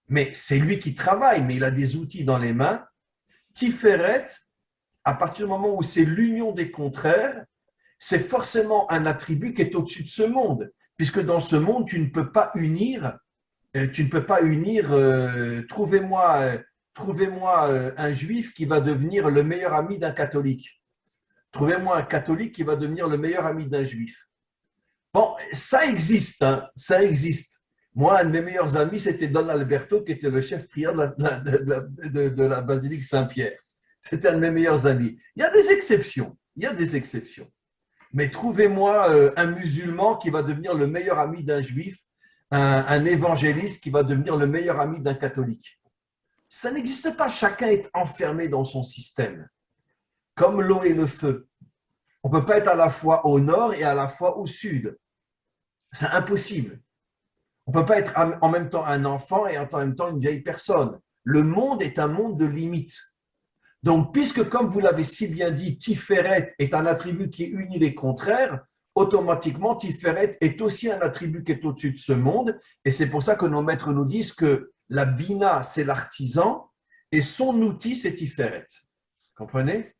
mais c'est lui qui travaille, mais il a des outils dans les mains, Tiferet, à partir du moment où c'est l'union des contraires, c'est forcément un attribut qui est au-dessus de ce monde, puisque dans ce monde, tu ne peux pas unir, trouvez-moi un juif qui va devenir le meilleur ami d'un catholique. Trouvez-moi un catholique qui va devenir le meilleur ami d'un juif. Bon, ça existe, hein, ça existe. Moi, un de mes meilleurs amis, c'était Don Alberto, qui était le chef prieur de la basilique Saint-Pierre. C'était un de mes meilleurs amis. Il y a des exceptions, il y a des exceptions. Mais trouvez-moi un musulman qui va devenir le meilleur ami d'un juif, un évangéliste qui va devenir le meilleur ami d'un catholique. Ça n'existe pas, chacun est enfermé dans son système, comme l'eau et le feu. On ne peut pas être à la fois au nord et à la fois au sud. C'est impossible. On ne peut pas être en même temps un enfant et en même temps une vieille personne. Le monde est un monde de limites. Donc, puisque, comme vous l'avez si bien dit, Tiferet est un attribut qui unit les contraires, automatiquement, Tiferet est aussi un attribut qui est au-dessus de ce monde. Et c'est pour ça que nos maîtres nous disent que la Bina, c'est l'artisan et son outil, c'est Tiferet. Comprenez?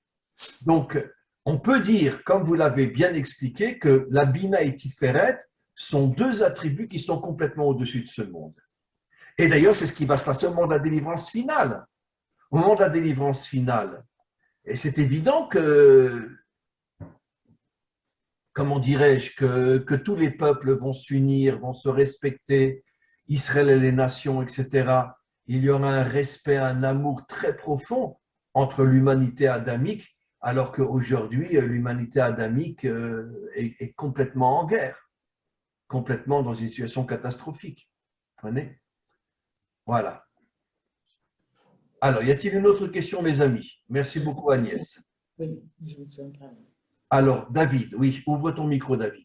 Donc, on peut dire, comme vous l'avez bien expliqué, que la Bina et Tiferet sont deux attributs qui sont complètement au-dessus de ce monde. Et d'ailleurs, c'est ce qui va se passer au moment de la délivrance finale. Au moment de la délivrance finale. Et c'est évident que, comment dirais-je, que tous les peuples vont s'unir, vont se respecter, Israël et les nations, etc. Il y aura un respect, un amour très profond entre l'humanité adamique, alors qu'aujourd'hui, l'humanité adamique est complètement en guerre, complètement dans une situation catastrophique. Vous comprenez? Voilà. Alors, y a-t-il une autre question, mes amis? Merci beaucoup, Agnès. Alors, David, oui, ouvre ton micro, David.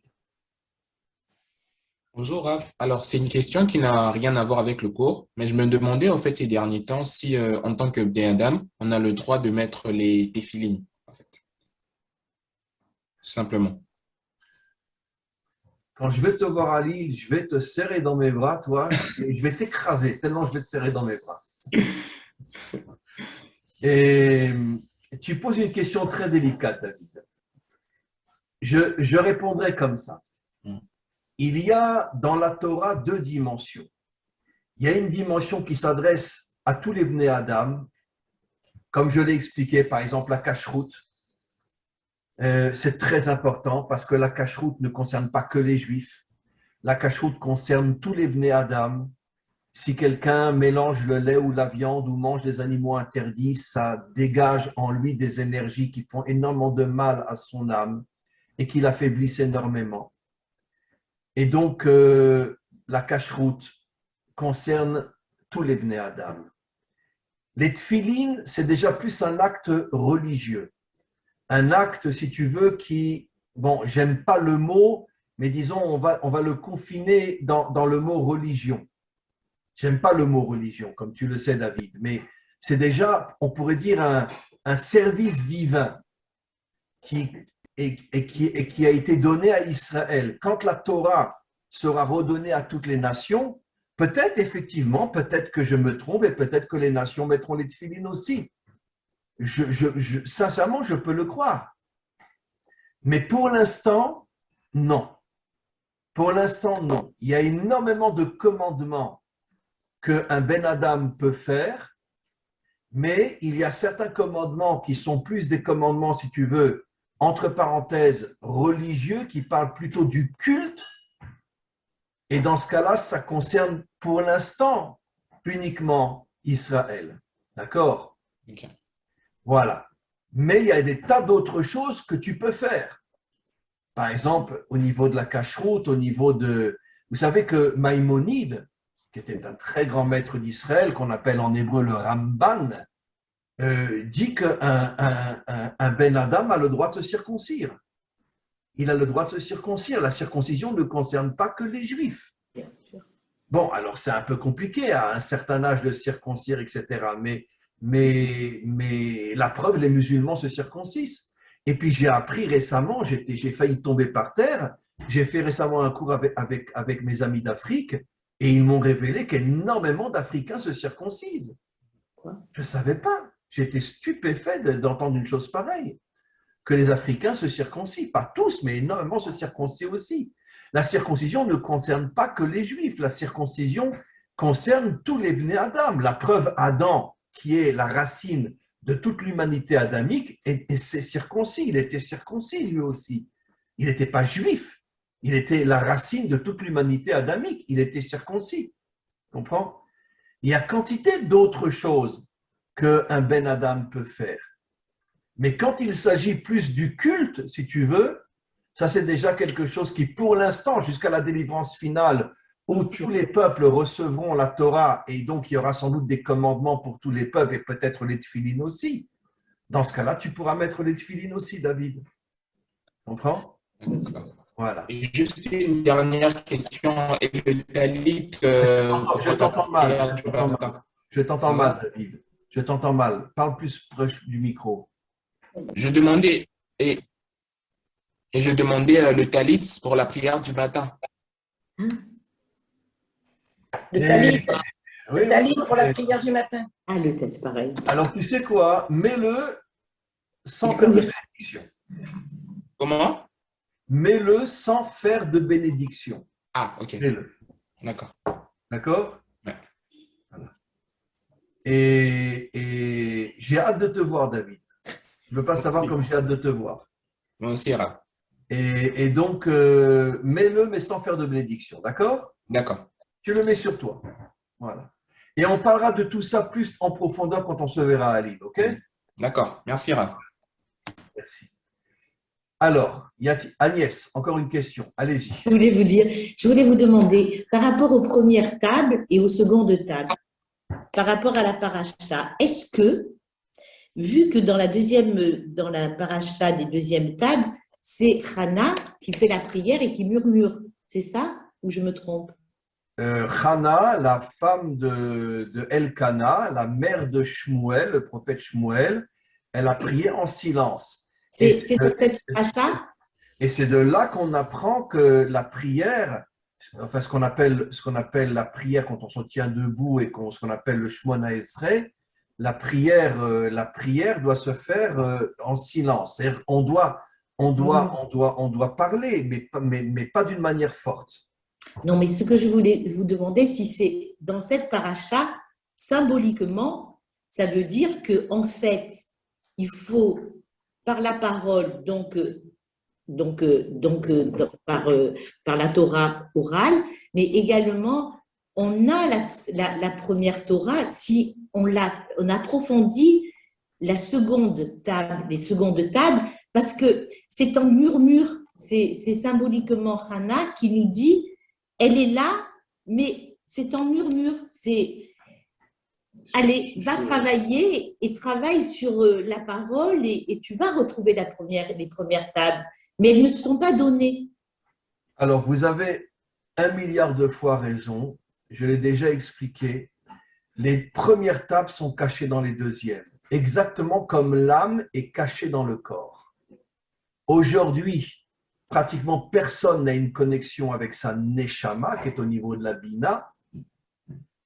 Bonjour Raph. Alors, c'est une question qui n'a rien à voir avec le cours, mais je me demandais en fait ces derniers temps si, en tant que Bnei Adam, on a le droit de mettre les téfilines, en fait. Tout simplement. Quand je vais te voir à Lille, je vais te serrer dans mes bras, toi, et je vais t'écraser, tellement je vais te serrer dans mes bras. Et tu poses une question très délicate, David. Je répondrai comme ça. Il y a dans la Torah deux dimensions. Il y a une dimension qui s'adresse à tous les Bnei Adam, comme je l'ai expliqué, par exemple la cacheroute. C'est très important parce que la cacheroute ne concerne pas que les Juifs. La cacheroute concerne tous les Bnei Adam. Si quelqu'un mélange le lait ou la viande ou mange des animaux interdits, ça dégage en lui des énergies qui font énormément de mal à son âme et qui l'affaiblissent énormément. Et donc, la cacheroute concerne tous les Bnei Adam. Les tfilines, c'est déjà plus un acte religieux. Un acte, si tu veux, qui, bon, j'aime pas le mot, mais disons, on va le confiner dans le mot religion. J'aime pas le mot religion, comme tu le sais, David, mais c'est déjà, on pourrait dire, un service divin qui a été donné à Israël. Quand la Torah sera redonnée à toutes les nations, peut-être effectivement, peut-être que je me trompe et peut-être que les nations mettront les tefilines aussi. Sincèrement, je peux le croire. Mais pour l'instant, non. Pour l'instant, non. Il y a énormément de commandements qu'un Ben Adam peut faire, mais il y a certains commandements qui sont plus des commandements, si tu veux, entre parenthèses, religieux, qui parlent plutôt du culte. Et dans ce cas-là, ça concerne pour l'instant uniquement Israël. D'accord? Ok. Voilà. Mais il y a des tas d'autres choses que tu peux faire. Par exemple, au niveau de la cacheroute, au niveau de… Vous savez que Maïmonide, qui était un très grand maître d'Israël, qu'on appelle en hébreu le Ramban, dit qu'un un Ben Adam a le droit de se circoncire. Il a le droit de se circoncire. La circoncision ne concerne pas que les Juifs. Bon, alors c'est un peu compliqué à un certain âge de circoncire, etc. Mais la preuve, les musulmans se circoncisent. Et puis j'ai appris récemment, j'ai failli tomber par terre, j'ai fait récemment un cours avec mes amis d'Afrique et ils m'ont révélé qu'énormément d'Africains se circoncisent. Je ne savais pas. J'étais stupéfait d'entendre une chose pareille, que les Africains se circoncisent. Pas tous, mais énormément se circoncisent aussi. La circoncision ne concerne pas que les Juifs. La circoncision concerne tous les Bnei Adam. La preuve, Adam, qui est la racine de toute l'humanité adamique, s'est circoncis. Il était circoncis lui aussi. Il n'était pas juif. Il était la racine de toute l'humanité adamique. Il était circoncis. Tu comprends? Il y a quantité d'autres choses qu'un Ben Adam peut faire. Mais quand il s'agit plus du culte, si tu veux, ça c'est déjà quelque chose qui, pour l'instant, jusqu'à la délivrance finale, où tous les peuples recevront la Torah, et donc il y aura sans doute des commandements pour tous les peuples, et peut-être les tefilines aussi. Dans ce cas-là, tu pourras mettre les tefilines aussi, David. Tu comprends? Voilà. Et juste une dernière question. Et le talit… Je t'entends mal. Je t'entends mal, David. Je t'entends mal. Parle plus proche du micro. Je demandais, et je demandais le talit pour la prière du matin. Le talit, Oui, le talit oui, pour la prière du matin. Ah, le tel, c'est pareil. Alors, tu sais quoi? Mets-le sans faire de bénédiction. Comment? Mets-le sans faire de bénédiction. Ah, ok. Mets-le. D'accord. D'accord? Ouais. Voilà. Et j'ai hâte de te voir, David. Je ne veux pas savoir comme j'ai hâte de te voir. Moi aussi, Rav. Et donc, mets-le, mais sans faire de bénédiction. D'accord? D'accord. Tu le mets sur toi. Voilà. Et on parlera de tout ça plus en profondeur quand on se verra à Lille. OK? D'accord. Merci, Rav. Merci. Alors, Agnès, encore une question. Allez-y. Je voulais vous demander, par rapport aux premières tables et aux secondes tables, par rapport à la paracha, est-ce que, vu que dans la paracha des deuxièmes tables, c'est Hana qui fait la prière et qui murmure, c'est ça ou je me trompe? Hana, la femme de Elkana, la mère de Shmuel, le prophète Shmuel, elle a prié en silence. C'est dans cette paracha? Et c'est de là qu'on apprend que la prière, enfin ce qu'on appelle la prière quand on se tient debout et ce qu'on appelle le Shmona Esrei, la prière doit se faire en silence. C'est-à-dire on doit parler, mais pas d'une manière forte. Non, mais ce que je voulais vous demander, si c'est dans cette paracha, symboliquement, ça veut dire que en fait, il faut par la parole, par la Torah orale, mais également on a la première Torah si on approfondit les secondes tables, parce que c'est en murmure, c'est symboliquement Hana qui nous dit, elle est là, mais c'est en murmure, c'est allez, va travailler et travaille sur la parole et tu vas retrouver les premières tables, mais elles ne sont pas données. Alors, vous avez 1 milliard de fois raison. Je l'ai déjà expliqué. Les premières tables sont cachées dans les deuxièmes, exactement comme l'âme est cachée dans le corps. Aujourd'hui, pratiquement personne n'a une connexion avec sa neshama, qui est au niveau de la bina.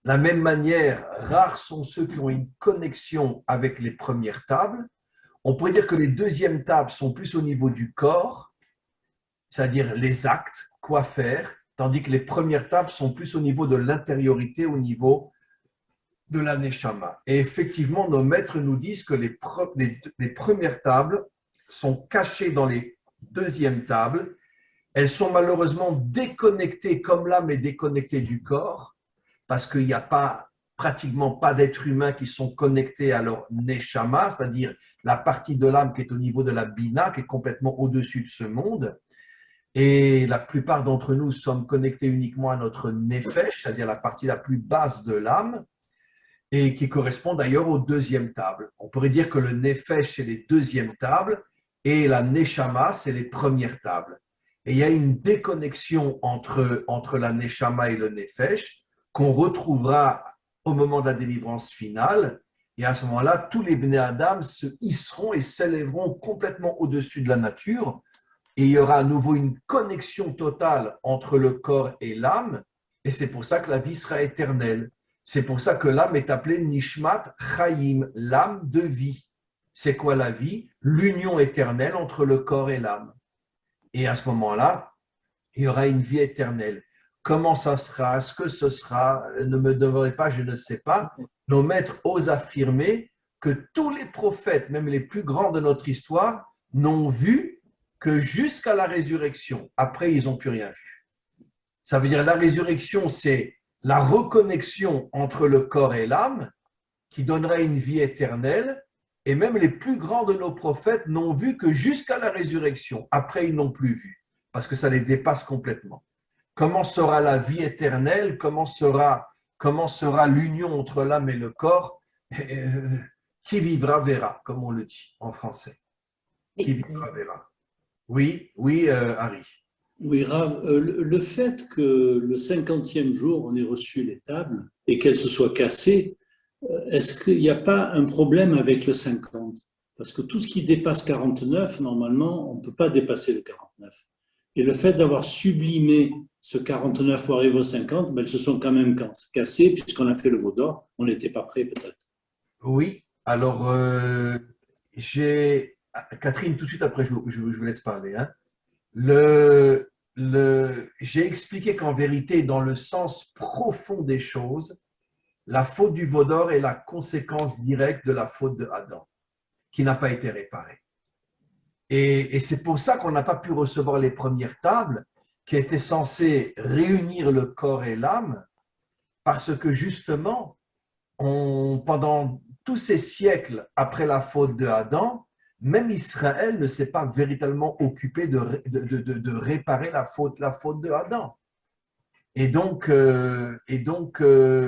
la même manière, rares sont ceux qui ont une connexion avec les premières tables. On pourrait dire que les deuxièmes tables sont plus au niveau du corps, c'est-à-dire les actes, quoi faire, tandis que les premières tables sont plus au niveau de l'intériorité, au niveau de la neshama. Et effectivement, nos maîtres nous disent que les premières tables sont cachées dans les deuxièmes tables. Elles sont malheureusement déconnectées, comme l'âme est déconnectée du corps, parce qu'il n'y a pratiquement pas d'êtres humains qui sont connectés à leur neshama, c'est-à-dire la partie de l'âme qui est au niveau de la bina, qui est complètement au-dessus de ce monde. Et la plupart d'entre nous sommes connectés uniquement à notre nefesh, c'est-à-dire la partie la plus basse de l'âme, et qui correspond d'ailleurs aux deuxièmes tables. On pourrait dire que le nefesh, c'est les deuxièmes tables, et la neshama, c'est les premières tables. Et il y a une déconnexion entre la neshama et le nefesh qu'on retrouvera au moment de la délivrance finale. Et à ce moment-là, tous les Bnei Adam se hisseront et s'élèveront complètement au-dessus de la nature. Et il y aura à nouveau une connexion totale entre le corps et l'âme. Et c'est pour ça que la vie sera éternelle. C'est pour ça que l'âme est appelée Nishmat Chaim, l'âme de vie. C'est quoi la vie? L'union éternelle entre le corps et l'âme. Et à ce moment-là, il y aura une vie éternelle. Comment ça sera? Est-ce que ce sera? Ne me demandez pas, je ne sais pas. Nos maîtres osent affirmer que tous les prophètes, même les plus grands de notre histoire, n'ont vu que jusqu'à la résurrection. Après, ils n'ont plus rien vu. Ça veut dire la résurrection, c'est la reconnexion entre le corps et l'âme qui donnera une vie éternelle. Et même les plus grands de nos prophètes n'ont vu que jusqu'à la résurrection. Après, ils n'ont plus vu, parce que ça les dépasse complètement. Comment sera la vie éternelle? Comment sera l'union entre l'âme et le corps? Qui vivra verra, comme on le dit en français. Qui vivra verra. Oui, Harry. Oui, Rav, le fait que le 50e jour, on ait reçu les tables et qu'elles se soient cassées, est-ce qu'il n'y a pas un problème avec le 50? Parce que tout ce qui dépasse 49, normalement, on ne peut pas dépasser le 49. Et le fait d'avoir sublimé ce 49 pour arriver au 50, ben, elles se sont quand même cassées puisqu'on a fait le veau d'or. On n'était pas prêt peut-être. Oui, alors Catherine, tout de suite après, je vous laisse parler. Hein. J'ai expliqué qu'en vérité, dans le sens profond des choses, la faute du veau d'or est la conséquence directe de la faute de Adam, qui n'a pas été réparée. Et c'est pour ça qu'on n'a pas pu recevoir les premières tables qui étaient censées réunir le corps et l'âme, parce que justement, pendant tous ces siècles après la faute de Adam, même Israël ne s'est pas véritablement occupé de réparer la faute de Adam. Et donc,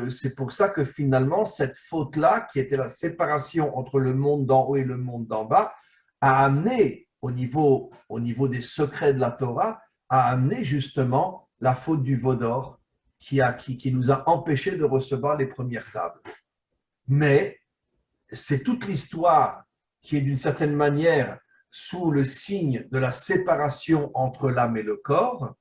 c'est pour ça que finalement, cette faute-là, qui était la séparation entre le monde d'en haut et le monde d'en bas, a amené, au niveau des secrets de la Torah, a amené justement la faute du veau d'or qui nous a empêchés de recevoir les premières tables. Mais c'est toute l'histoire qui est d'une certaine manière sous le signe de la séparation entre l'âme et le corps,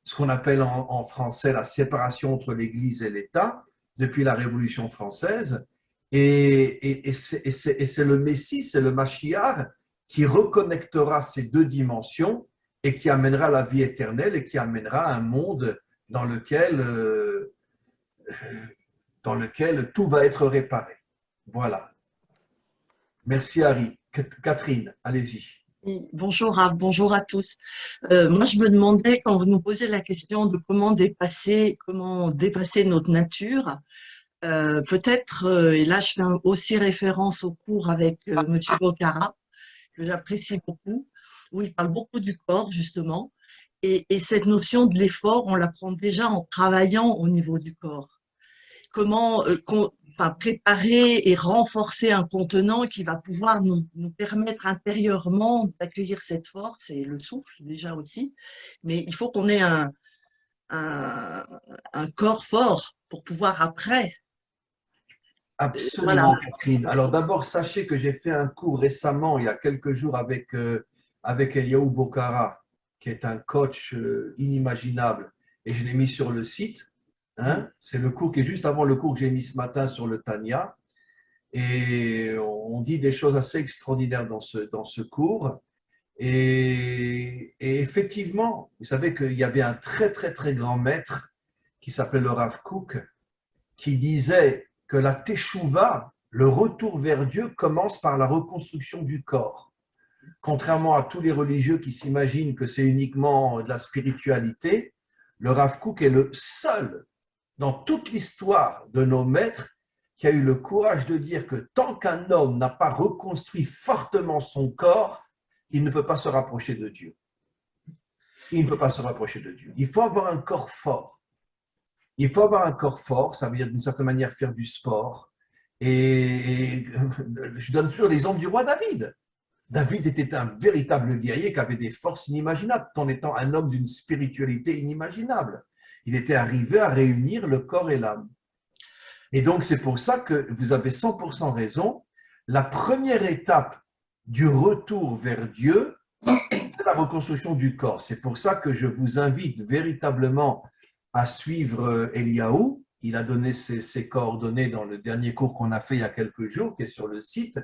ce qu'on appelle en français la séparation entre l'Église et l'État, depuis la Révolution française. Et c'est le Messie, c'est le Mashiach qui reconnectera ces deux dimensions et qui amènera la vie éternelle et qui amènera un monde dans lequel tout va être réparé. Voilà. Merci Harry. Catherine, allez-y. Bonjour bonjour à tous. Moi, je me demandais, quand vous nous posez la question de comment dépasser notre nature, peut-être, et là je fais aussi référence au cours avec M. Bocara, que j'apprécie beaucoup, où il parle beaucoup du corps justement, et cette notion de l'effort, on l'apprend déjà en travaillant au niveau du corps. Comment préparer et renforcer un contenant qui va pouvoir nous permettre intérieurement d'accueillir cette force et le souffle déjà aussi. Mais il faut qu'on ait un corps fort pour pouvoir après. Absolument, voilà. Catherine. Alors d'abord, sachez que j'ai fait un cours récemment, il y a quelques jours, avec Eliaou Bocara, qui est un coach inimaginable, et je l'ai mis sur le site. Hein? C'est le cours qui est juste avant le cours que j'ai mis ce matin sur le Tanya. Et on dit des choses assez extraordinaires dans ce cours. Et effectivement, vous savez qu'il y avait un très, très, très grand maître qui s'appelait le Rav Kook, qui disait que la Teshuvah, le retour vers Dieu, commence par la reconstruction du corps. Contrairement à tous les religieux qui s'imaginent que c'est uniquement de la spiritualité, le Rav Kook est le seul dans toute l'histoire de nos maîtres qui a eu le courage de dire que tant qu'un homme n'a pas reconstruit fortement son corps, il ne peut pas se rapprocher de Dieu. Il ne peut pas se rapprocher de Dieu. Il faut avoir un corps fort. Il faut avoir un corps fort, ça veut dire d'une certaine manière faire du sport. Et je donne toujours l'exemple du roi David. David était un véritable guerrier qui avait des forces inimaginables, tout en étant un homme d'une spiritualité inimaginable. Il était arrivé à réunir le corps et l'âme. Et donc, c'est pour ça que vous avez 100% raison. La première étape du retour vers Dieu, c'est la reconstruction du corps. C'est pour ça que je vous invite véritablement à suivre Eliaou. Il a donné ses coordonnées dans le dernier cours qu'on a fait il y a quelques jours, qui est sur le site,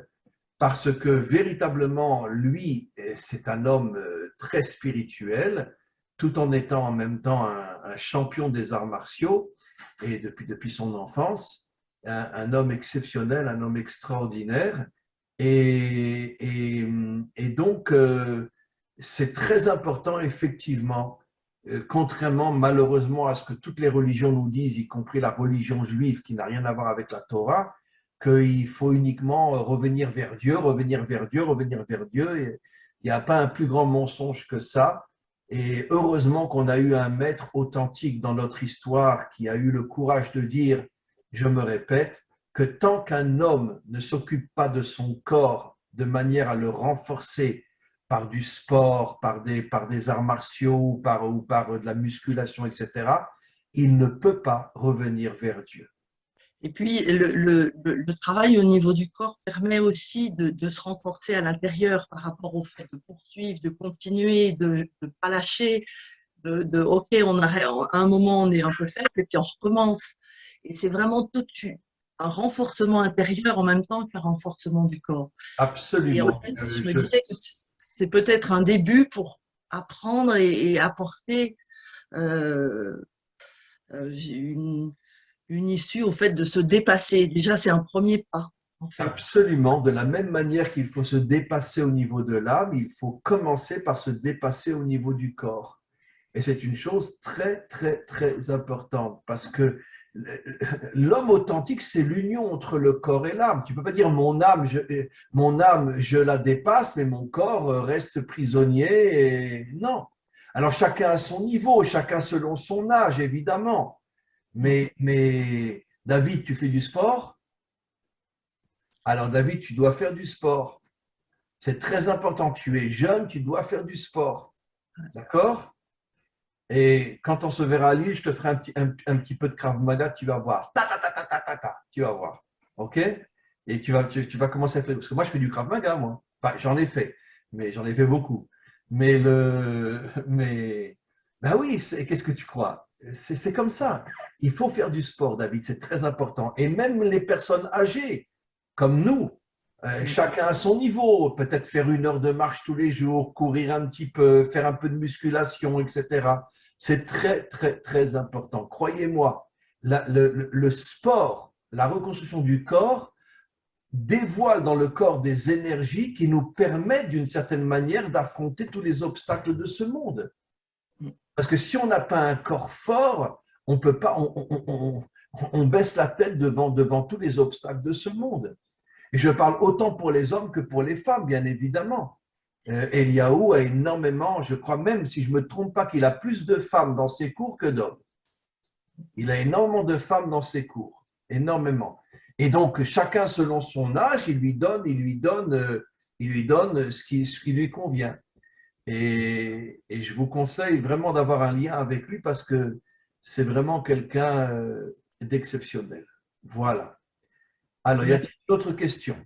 parce que véritablement, lui, c'est un homme très spirituel, tout en étant en même temps un champion des arts martiaux, et depuis son enfance, un homme exceptionnel, un homme extraordinaire. Et donc, c'est très important, effectivement, contrairement malheureusement à ce que toutes les religions nous disent, y compris la religion juive qui n'a rien à voir avec la Torah, qu'il faut uniquement revenir vers Dieu, revenir vers Dieu, revenir vers Dieu. Et il n'y a pas un plus grand mensonge que ça. Et heureusement qu'on a eu un maître authentique dans notre histoire qui a eu le courage de dire, je me répète, que tant qu'un homme ne s'occupe pas de son corps de manière à le renforcer par du sport, par des arts martiaux ou par de la musculation, etc., il ne peut pas revenir vers Dieu. Et puis, le travail au niveau du corps permet aussi de se renforcer à l'intérieur par rapport au fait de poursuivre, de continuer, de ne pas lâcher, OK, on arrête, à un moment, on est un peu faible et puis on recommence. Et c'est vraiment tout un renforcement intérieur en même temps qu'un renforcement du corps. Et en Absolument. fait, je me disais que c'est peut-être un début pour apprendre et apporter une issue au fait de se dépasser. Déjà, c'est un premier pas, en fait. Absolument. De la même manière qu'il faut se dépasser au niveau de l'âme, il faut commencer par se dépasser au niveau du corps. Et c'est une chose très, très, très importante parce que l'homme authentique, c'est l'union entre le corps et l'âme. Tu ne peux pas dire mon âme, je la dépasse, mais mon corps reste prisonnier. Non. Alors, chacun à son niveau, chacun selon son âge, évidemment. Mais David, tu fais du sport? Alors, David, tu dois faire du sport. C'est très important. Tu es jeune, tu dois faire du sport. D'accord? Et quand on se verra à Lille, je te ferai un petit peu de Krav Maga, tu vas voir. Tu vas voir. OK? Et tu vas commencer à faire. Parce que moi, je fais du Krav Maga, moi. Enfin, j'en ai fait, mais j'en ai fait beaucoup. Ben oui, qu'est-ce que tu crois? C'est comme ça. Il faut faire du sport, David, c'est très important. Et même les personnes âgées, comme nous, chacun à son niveau, peut-être faire 1 heure de marche tous les jours, courir un petit peu, faire un peu de musculation, etc. C'est très, très, très important. Croyez-moi, le sport, la reconstruction du corps, dévoile dans le corps des énergies qui nous permettent d'une certaine manière d'affronter tous les obstacles de ce monde. Parce que si on n'a pas un corps fort, on peut pas, on baisse la tête devant tous les obstacles de ce monde. Et je parle autant pour les hommes que pour les femmes, bien évidemment. Eliaou a énormément, je crois même, si je ne me trompe pas, qu'il a plus de femmes dans ses cours que d'hommes. Il a énormément de femmes dans ses cours, énormément. Et donc, chacun selon son âge, il lui donne ce qui lui convient. Et je vous conseille vraiment d'avoir un lien avec lui parce que c'est vraiment quelqu'un d'exceptionnel. Voilà. Alors, y a-t-il d'autres questions?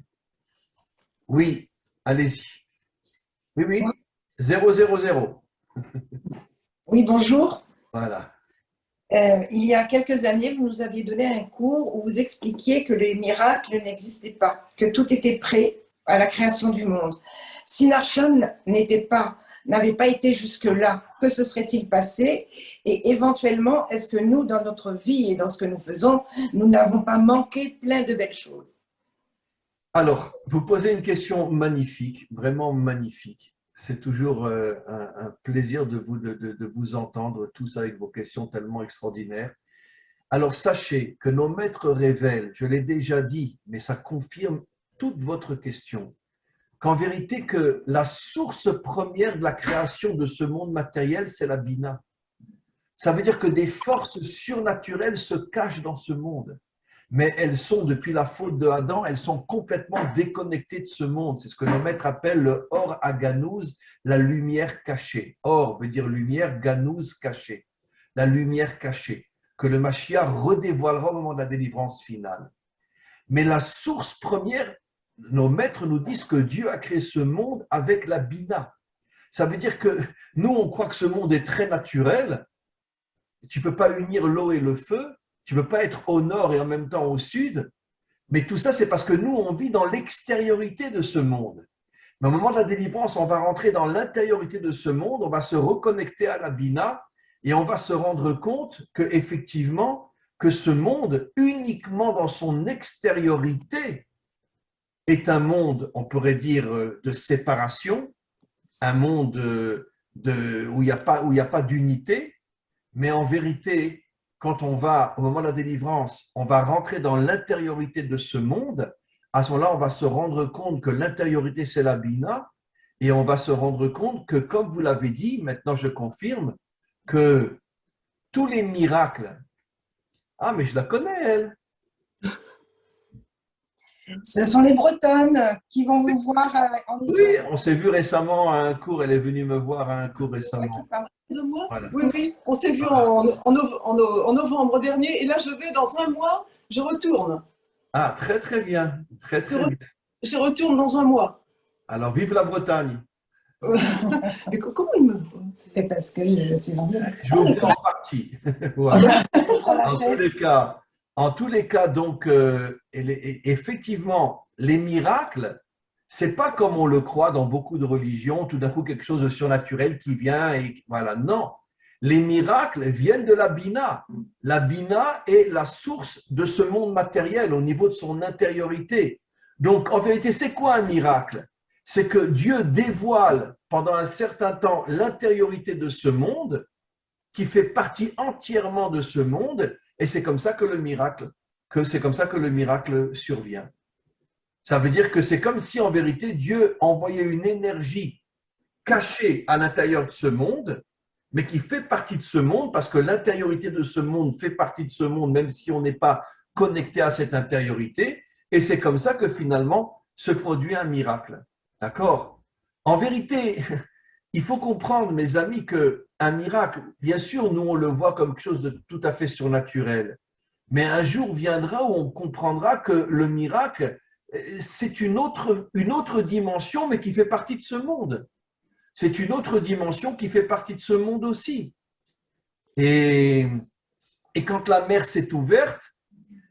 Oui, allez-y. Oui. 000. Oui, bonjour. Voilà. Il y a quelques années, vous nous aviez donné un cours où vous expliquiez que les miracles n'existaient pas, que tout était prêt à la création du monde. Si Narshon n'avait pas été jusque-là, que se serait-il passé? Et éventuellement, est-ce que nous, dans notre vie et dans ce que nous faisons, nous n'avons pas manqué plein de belles choses? Alors, vous posez une question magnifique, vraiment magnifique. C'est toujours un plaisir de vous entendre tous avec vos questions tellement extraordinaires. Alors, sachez que nos maîtres révèlent, je l'ai déjà dit, mais ça confirme toute votre question, qu'en vérité, que la source première de la création de ce monde matériel, c'est la Bina. Ça veut dire que des forces surnaturelles se cachent dans ce monde. Mais elles sont, depuis la faute de Adam, elles sont complètement déconnectées de ce monde. C'est ce que nos maîtres appellent le Or Aganouz, la lumière cachée. Or veut dire lumière, Ganouz, caché. La lumière cachée, que le Mashiach redévoilera au moment de la délivrance finale. Mais la source première, nos maîtres nous disent que Dieu a créé ce monde avec la Bina. Ça veut dire que nous, on croit que ce monde est très naturel. Tu ne peux pas unir l'eau et le feu. Tu ne peux pas être au nord et en même temps au sud, mais tout ça, c'est parce que nous, on vit dans l'extériorité de ce monde. Mais au moment de la délivrance, on va rentrer dans l'intériorité de ce monde, on va se reconnecter à la Bina et on va se rendre compte qu'effectivement, que ce monde, uniquement dans son extériorité, est un monde, on pourrait dire, de séparation, un monde où il n'y a pas d'unité, mais en vérité, quand on va, au moment de la délivrance, on va rentrer dans l'intériorité de ce monde, à ce moment-là, on va se rendre compte que l'intériorité, c'est la Bina, et on va se rendre compte que, comme vous l'avez dit, maintenant je confirme, que tous les miracles, ah mais je la connais elle. Ce sont les Bretonnes qui vont vous voir en Oui, Israël. on s'est vu récemment à un cours, elle est venue me voir à un cours récemment. De moi. Voilà. Oui, oui, on s'est vu en novembre dernier et là je vais dans un mois, je retourne. Ah, très très bien, très très bien. Je retourne dans un mois. Alors, vive la Bretagne. Mais comment il me voit? C'est parce que je suis en direct. Je vous vois en partie. Voilà. Contre la chaise. En tous les cas, donc, effectivement, les miracles, c'est pas comme on le croit dans beaucoup de religions, tout d'un coup quelque chose de surnaturel qui vient et voilà. Non, les miracles viennent de la Bina. La Bina est la source de ce monde matériel au niveau de son intériorité. Donc, en vérité, c'est quoi un miracle? C'est que Dieu dévoile pendant un certain temps l'intériorité de ce monde qui fait partie entièrement de ce monde. Et c'est comme ça que le miracle survient. Ça veut dire que c'est comme si en vérité Dieu envoyait une énergie cachée à l'intérieur de ce monde, mais qui fait partie de ce monde parce que l'intériorité de ce monde fait partie de ce monde, même si on n'est pas connecté à cette intériorité. Et c'est comme ça que finalement se produit un miracle. D'accord? En vérité, il faut comprendre, mes amis, qu'un miracle, bien sûr, nous, on le voit comme quelque chose de tout à fait surnaturel. Mais un jour viendra où on comprendra que le miracle, c'est une autre dimension, mais qui fait partie de ce monde. C'est une autre dimension qui fait partie de ce monde aussi. Et quand la mer s'est ouverte,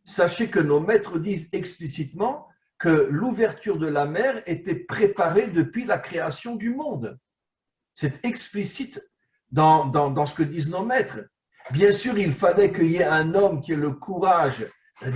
sachez que nos maîtres disent explicitement que l'ouverture de la mer était préparée depuis la création du monde. C'est explicite dans ce que disent nos maîtres. Bien sûr, il fallait qu'il y ait un homme qui ait le courage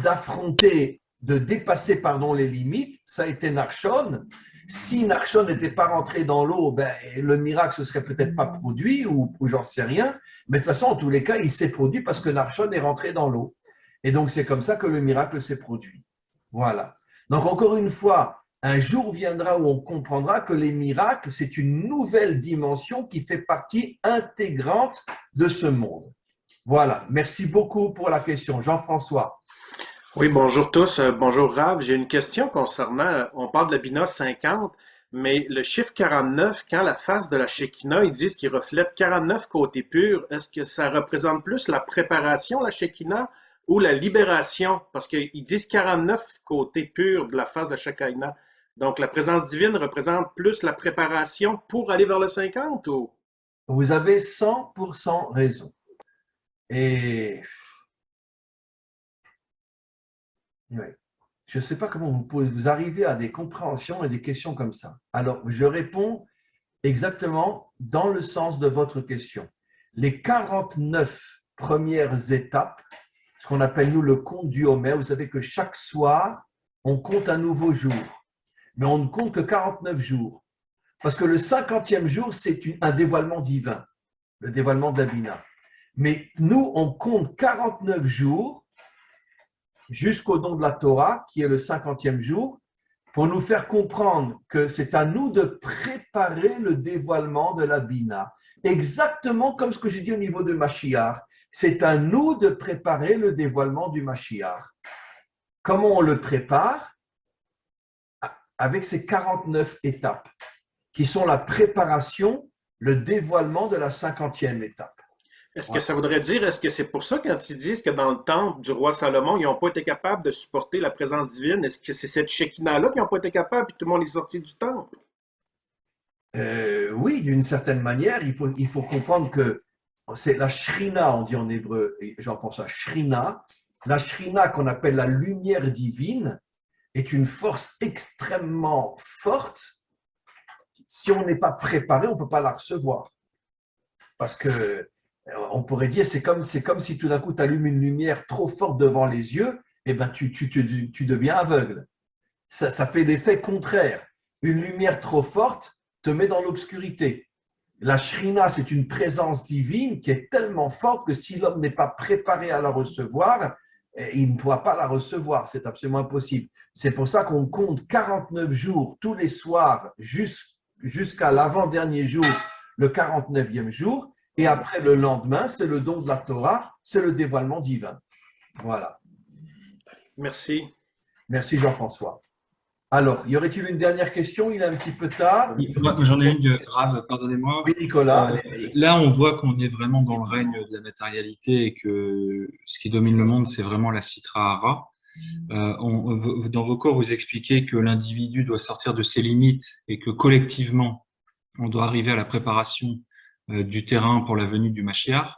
d'affronter, de dépasser les limites. Ça a été Narshon. Si Narshon n'était pas rentré dans l'eau, le miracle ne se serait peut-être pas produit ou j'en sais rien. Mais de toute façon, en tous les cas, il s'est produit parce que Narshon est rentré dans l'eau. Et donc, c'est comme ça que le miracle s'est produit. Voilà. Donc, encore une fois, un jour viendra où on comprendra que les miracles, c'est une nouvelle dimension qui fait partie intégrante de ce monde. Voilà. Merci beaucoup pour la question. Jean-François. Oui, bonjour tous. Bonjour Rav. J'ai une question concernant, on parle de la Bina 50, mais le chiffre 49, quand la face de la Shekinah, ils disent qu'il reflète 49 côtés purs, est-ce que ça représente plus la préparation, la Shekinah, ou la libération? Parce qu'ils disent 49 côtés purs de la face de la Shekinah. Donc, la présence divine représente plus la préparation pour aller vers le 50 ou? Vous avez 100% raison. Et ouais, je ne sais pas comment vous pouvez vous arriver à des compréhensions et des questions comme ça. Alors, je réponds exactement dans le sens de votre question. Les 49 premières étapes, ce qu'on appelle nous le compte du Homer, vous savez que chaque soir, on compte un nouveau jour, mais on ne compte que 49 jours. Parce que le 50e jour, c'est un dévoilement divin, le dévoilement de la Bina. Mais nous, on compte 49 jours jusqu'au don de la Torah, qui est le 50e jour, pour nous faire comprendre que c'est à nous de préparer le dévoilement de la Bina. Exactement comme ce que j'ai dit au niveau de Mashiach. C'est à nous de préparer le dévoilement du Mashiach. Comment on le prépare? Avec ces 49 étapes, qui sont la préparation, le dévoilement de la 50e étape. Est-ce que ça voudrait dire, est-ce que c'est pour ça quand ils disent que dans le temple du roi Salomon, ils n'ont pas été capables de supporter la présence divine? Est-ce que c'est cette Shekinah-là qui n'ont pas été capables et tout le monde est sorti du temple? Oui, d'une certaine manière, il faut comprendre que c'est la Shrina, on dit en hébreu, Jean-François, Shrina. La Shrina qu'on appelle la lumière divine est une force extrêmement forte. Si on n'est pas préparé, on ne peut pas la recevoir. Parce que on pourrait dire, c'est comme si tout d'un coup tu allumes une lumière trop forte devant les yeux, et ben tu deviens aveugle. Ça fait l'effet contraire. Une lumière trop forte te met dans l'obscurité. La Shrina, c'est une présence divine qui est tellement forte que si l'homme n'est pas préparé à la recevoir, il ne pourra pas la recevoir. C'est absolument impossible. C'est pour ça qu'on compte 49 jours tous les soirs jusqu'à l'avant-dernier jour, le 49e jour. Et après, le lendemain, c'est le don de la Torah, c'est le dévoilement divin. Voilà. Merci. Merci Jean-François. Alors, y aurait-il une dernière question? Il est un petit peu tard. Moi, j'en ai une grave, pardonnez-moi. Oui, Nicolas. Là, on voit qu'on est vraiment dans le règne de la matérialité et que ce qui domine le monde, c'est vraiment la Sitra Hara. Dans vos cours, vous expliquez que l'individu doit sortir de ses limites et que collectivement, on doit arriver à la préparation du terrain pour la venue du Mashiach.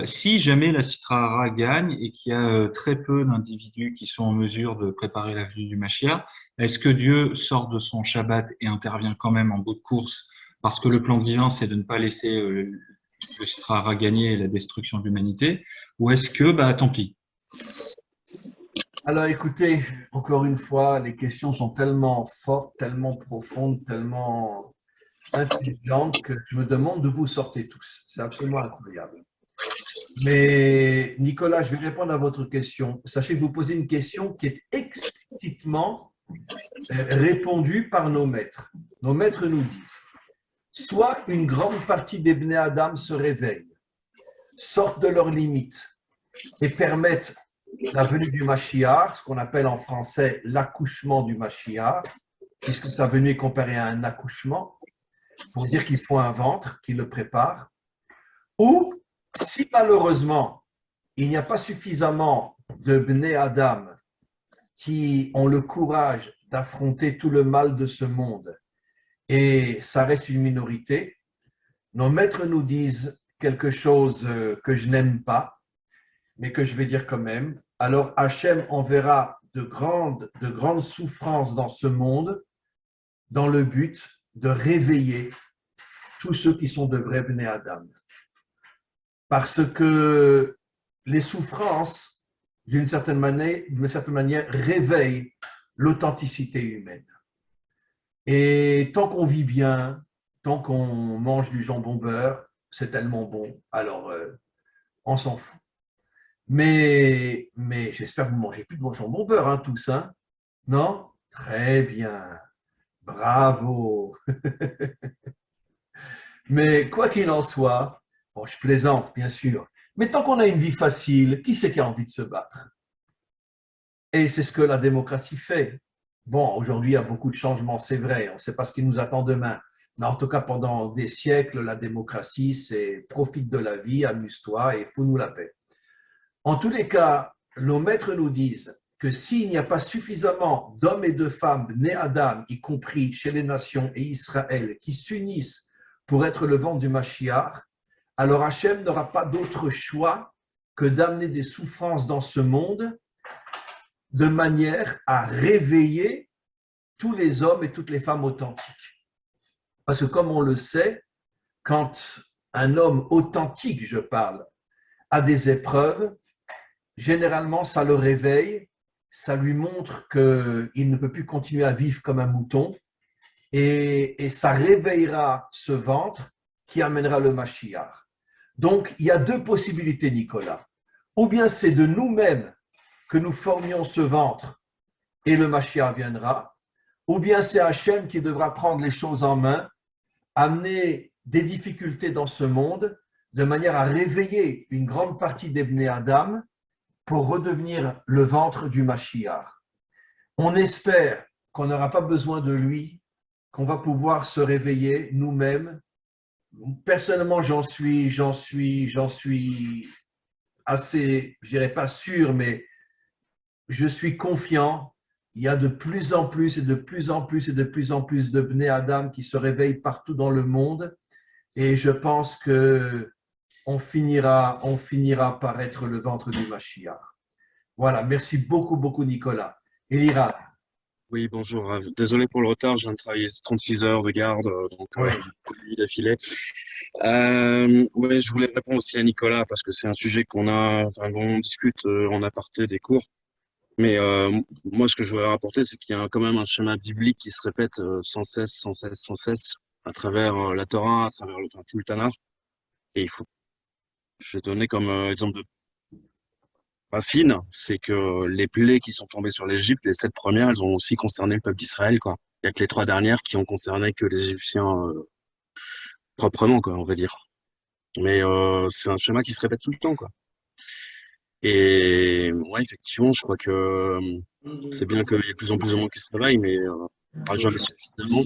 Si jamais la Sitra Hara gagne et qu'il y a très peu d'individus qui sont en mesure de préparer la venue du Mashiach, est-ce que Dieu sort de son Shabbat et intervient quand même en bout de course parce que le plan divin, c'est de ne pas laisser le Sitra Hara gagner la destruction de l'humanité, ou est-ce que, tant pis? Alors écoutez, encore une fois, les questions sont tellement fortes, tellement profondes, tellement intelligentes que je me demande d'où vous sortez tous. C'est absolument incroyable. Mais Nicolas, je vais répondre à votre question. Sachez que vous posez une question qui est explicitement répondue par nos maîtres. Nos maîtres nous disent, soit une grande partie des Bnei Adam se réveillent, sortent de leurs limites et permettent la venue du Mashiach, ce qu'on appelle en français l'accouchement du Mashiach, puisque sa venue est comparée à un accouchement, pour dire qu'il faut un ventre, qu'il le prépare, ou si malheureusement il n'y a pas suffisamment de Bnei Adam qui ont le courage d'affronter tout le mal de ce monde, et ça reste une minorité, nos maîtres nous disent quelque chose que je n'aime pas, mais que je vais dire quand même. Alors Hachem enverra de grandes souffrances dans ce monde dans le but de réveiller tous ceux qui sont de vrais Bnei Adam. Parce que les souffrances, d'une certaine manière, réveillent l'authenticité humaine. Et tant qu'on vit bien, tant qu'on mange du jambon beurre, c'est tellement bon, alors on s'en fout. Mais j'espère que vous ne mangez plus de jambon beurre, hein, tous, hein? Non? Très bien. Bravo. Mais quoi qu'il en soit, bon, je plaisante, bien sûr, mais tant qu'on a une vie facile, qui c'est qui a envie de se battre? Et c'est ce que la démocratie fait. Bon, aujourd'hui, il y a beaucoup de changements, c'est vrai, on ne sait pas ce qui nous attend demain. Mais en tout cas, pendant des siècles, la démocratie, c'est profite de la vie, amuse-toi et fous-nous la paix. En tous les cas, nos maîtres nous disent que s'il n'y a pas suffisamment d'hommes et de femmes nés Adam, y compris chez les nations et Israël, qui s'unissent pour être le ventre du Mashiach, alors Hachem n'aura pas d'autre choix que d'amener des souffrances dans ce monde de manière à réveiller tous les hommes et toutes les femmes authentiques. Parce que comme on le sait, quand un homme authentique, je parle, a des épreuves, généralement ça le réveille, ça lui montre qu'il ne peut plus continuer à vivre comme un mouton et ça réveillera ce ventre qui amènera le Mashiach. Donc, il y a deux possibilités, Nicolas. Ou bien c'est de nous-mêmes que nous formions ce ventre et le Mashiach viendra, ou bien c'est Hachem qui devra prendre les choses en main, amener des difficultés dans ce monde de manière à réveiller une grande partie des Bnei Adam pour redevenir le ventre du Mashiach. On espère qu'on n'aura pas besoin de lui, qu'on va pouvoir se réveiller nous-mêmes. Personnellement, j'en suis assez, je dirais pas sûr, mais je suis confiant. Il y a de plus en plus et de plus en plus et de plus en plus de Bnei Adam qui se réveillent partout dans le monde. Et je pense qu'on finira par être le ventre du Mashiach. Voilà, merci beaucoup, beaucoup Nicolas. Elira. Oui, bonjour. Désolé pour le retard, je viens de travailler 36 heures de garde, donc beaucoup de nuits d'affilée. Ouais, je voulais répondre aussi à Nicolas parce que c'est un sujet dont on discute en aparté des cours. Mais moi, ce que je voudrais rapporter, c'est qu'il y a quand même un schéma biblique qui se répète sans cesse à travers la Torah, à travers tout le Tanakh. Et je vais donner comme exemple de Racine, c'est que les plaies qui sont tombées sur l'Égypte, les 7 premières, elles ont aussi concerné le peuple d'Israël, quoi. Il y a que les 3 dernières qui ont concerné que les Égyptiens proprement, quoi, on va dire. Mais c'est un schéma qui se répète tout le temps, quoi. Et ouais, effectivement, je crois que c'est bien qu'il y ait de plus en plus de monde qui se réveille, mais jamais suffisamment.